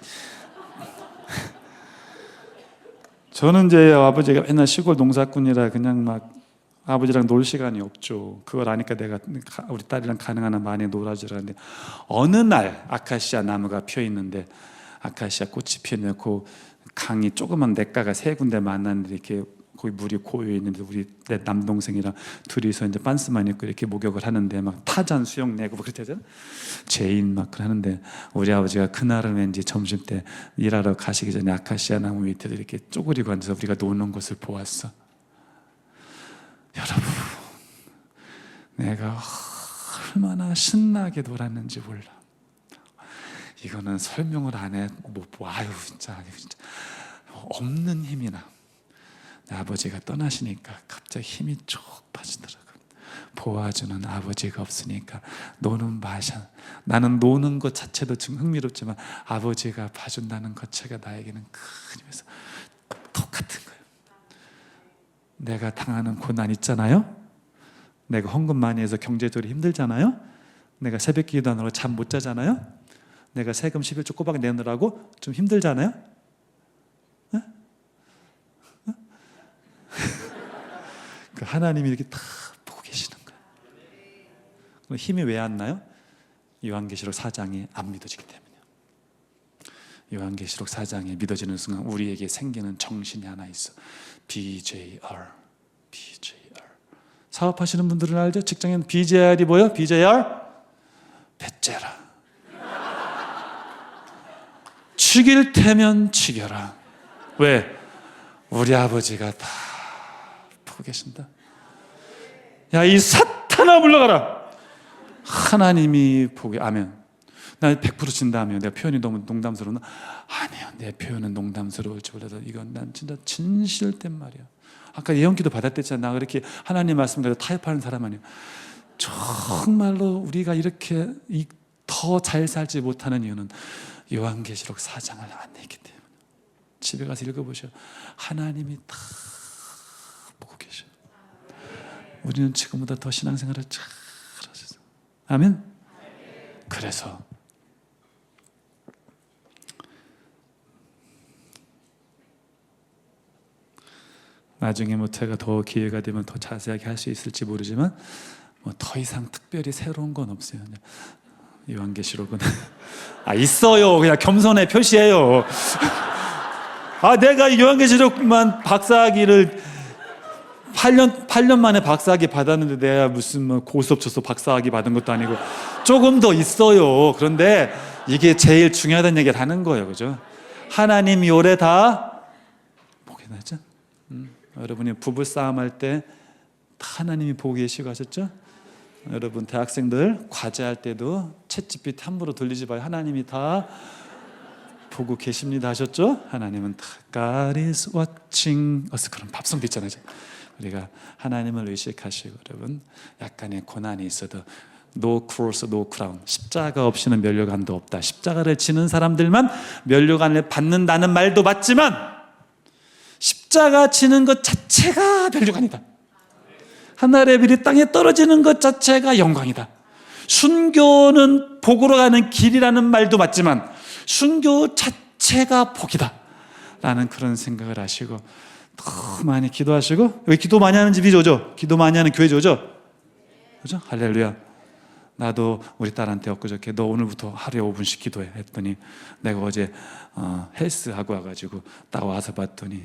저는 이제 아버지가 맨날 시골 농사꾼이라 그냥 막 아버지랑 놀 시간이 없죠. 그걸 아니까 내가 우리 딸이랑 가능한 한 많이 놀아주라는데, 어느 날 아카시아 나무가 피어 있는데, 아카시아 꽃이 피어 있는 그 강이 조그만 냇가가 세 군데 만났는데 이렇게 거기 물이 고여 있는데, 우리 내 남동생이랑 둘이서 이제 반스만 입고 이렇게 목욕을 하는데 막 타잔 수영 내고 뭐 그랬잖아. 제인 막 하는데, 우리 아버지가 그날은 왠지 점심 때 일하러 가시기 전에 아카시아 나무 밑에 이렇게 쪼그리고 앉아서 우리가 노는 것을 보았어. 여러분, 내가 얼마나 신나게 놀았는지 몰라. 이거는 설명을 안 해. 아유, 진짜 없는 힘이 나. 아버지가 떠나시니까 갑자기 힘이 쭉 빠지더라고요. 보아주는 아버지가 없으니까 노는 마셔. 나는 노는 것 자체도 좀 흥미롭지만 아버지가 봐준다는 것 자체가 나에게는 큰 힘에서 똑같은 거예요. 내가 당하는 고난 있잖아요. 내가 헌금 많이 해서 경제적으로 힘들잖아요. 내가 새벽 기도하느라고 잠 못 자잖아요. 내가 세금 11조 꼬박 내느라고 좀 힘들잖아요. 그 하나님이 이렇게 다 보고 계시는 거예요. 그럼 힘이 왜 안 나요? 요한계시록 4장이 안 믿어지기 때문이에요. 요한계시록 4장에 믿어지는 순간 우리에게 생기는 정신이 하나 있어. BJR. 사업하시는 분들은 알죠? 직장인 BJR이 뭐예요? BJR? 배째라. 죽일 테면 죽여라. 왜? 우리 아버지가 다 보고 계신다. 야, 이 사탄아 물러가라. 하나님이 보게. 아멘. 나 100% 진다면 내가 표현이 너무 농담스러웠나? 아니요, 내 표현은 농담스러울지 몰라도 이건 난 진짜 진실된 말이야. 아까 예언기도 받았댔잖아. 나 그렇게 하나님 말씀 가지고 타협하는 사람 아니야. 정말로 우리가 이렇게 더 잘 살지 못하는 이유는 요한계시록 4장을 안 읽기 때문에. 집에 가서 읽어보셔. 하나님이 다 보고 계셔. 우리는 지금보다 더 신앙생활을 잘 하셨어. 아멘. 그래서 나중에 뭐 제가 더 기회가 되면 더 자세하게 할 수 있을지 모르지만 뭐 더 이상 특별히 새로운 건 없어요. 요한계시록은 있어요. 그냥 겸손에 표시해요. 내가 요한계시록만 박사학위를 8년 만에 박사학위 받았는데 내가 무슨 뭐 고수업 쳐서 박사학위 받은 것도 아니고 조금 더 있어요. 그런데 이게 제일 중요하다는 얘기를 하는 거예요. 그죠? 하나님이 오래 다 보게 나죠? 여러분이 부부싸움 할 때 하나님이 보고 계시고 하셨죠? 여러분 대학생들 과제할 때도 챗GPT 함부로 돌리지 마요. 하나님이 다 보고 계십니다 하셨죠? 하나님은 God is watching us. 그런 밥송도 있잖아요. 우리가 하나님을 의식하시고, 여러분 약간의 고난이 있어도 No cross, no crown. 십자가 없이는 면류관도 없다. 십자가를 지는 사람들만 면류관을 받는다는 말도 맞지만 십자가 지는 것 자체가 면류관이다. 하늘의 별이 땅에 떨어지는 것 자체가 영광이다. 순교는 복으로 가는 길이라는 말도 맞지만 순교 자체가 복이다 라는 그런 생각을 하시고 더 많이 기도하시고, 여기 기도 많이 하는 집이죠, 오죠? 기도 많이 하는 교회죠, 오죠? 그죠? 할렐루야. 나도 우리 딸한테 엊그저께 너 오늘부터 하루에 5분씩 기도해 했더니 내가 어제 헬스하고 와가지고 딱 와서 봤더니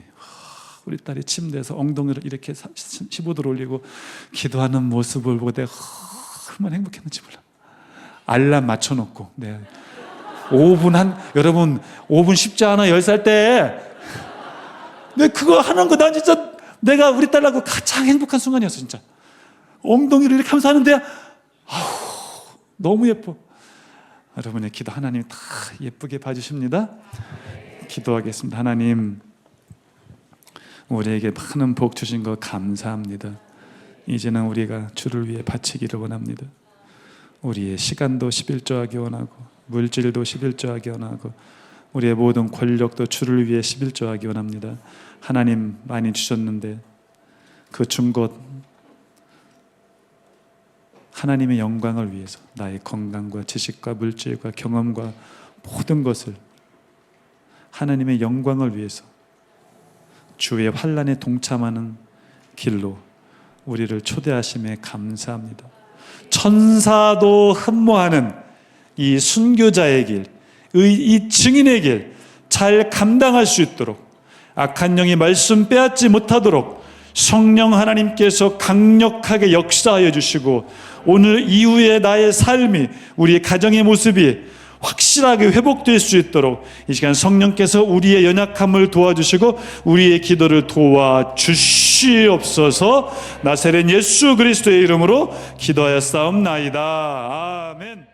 우리 딸이 침대에서 엉덩이를 이렇게 15도로 올리고 기도하는 모습을 보고 내가 얼마나 행복했는지 몰라. 알람 맞춰놓고 네. 5분 여러분 5분 쉽지 않아. 10살 때 근데 그거 하는 거 난 진짜 내가 우리 딸하고 가장 행복한 순간이었어. 진짜 엉덩이를 이렇게 하면서 하는데 너무 예뻐. 여러분의 기도 하나님이 다 예쁘게 봐주십니다. 기도하겠습니다. 하나님, 우리에게 많은 복 주신 거 감사합니다. 이제는 우리가 주를 위해 바치기를 원합니다. 우리의 시간도 11조하기 원하고 물질도 11조하기 원하고 우리의 모든 권력도 주를 위해 11조하기 원합니다. 하나님 많이 주셨는데 그 준 것 하나님의 영광을 위해서 나의 건강과 지식과 물질과 경험과 모든 것을 하나님의 영광을 위해서 주의 환난에 동참하는 길로 우리를 초대하심에 감사합니다. 천사도 흠모하는 이 순교자의 길, 이 증인의 길 잘 감당할 수 있도록 악한 영이 말씀 빼앗지 못하도록 성령 하나님께서 강력하게 역사하여 주시고 오늘 이후의 나의 삶이 우리의 가정의 모습이 확실하게 회복될 수 있도록 이 시간 성령께서 우리의 연약함을 도와주시고 우리의 기도를 도와주시옵소서. 나사렛 예수 그리스도의 이름으로 기도하였사옵나이다. 아멘.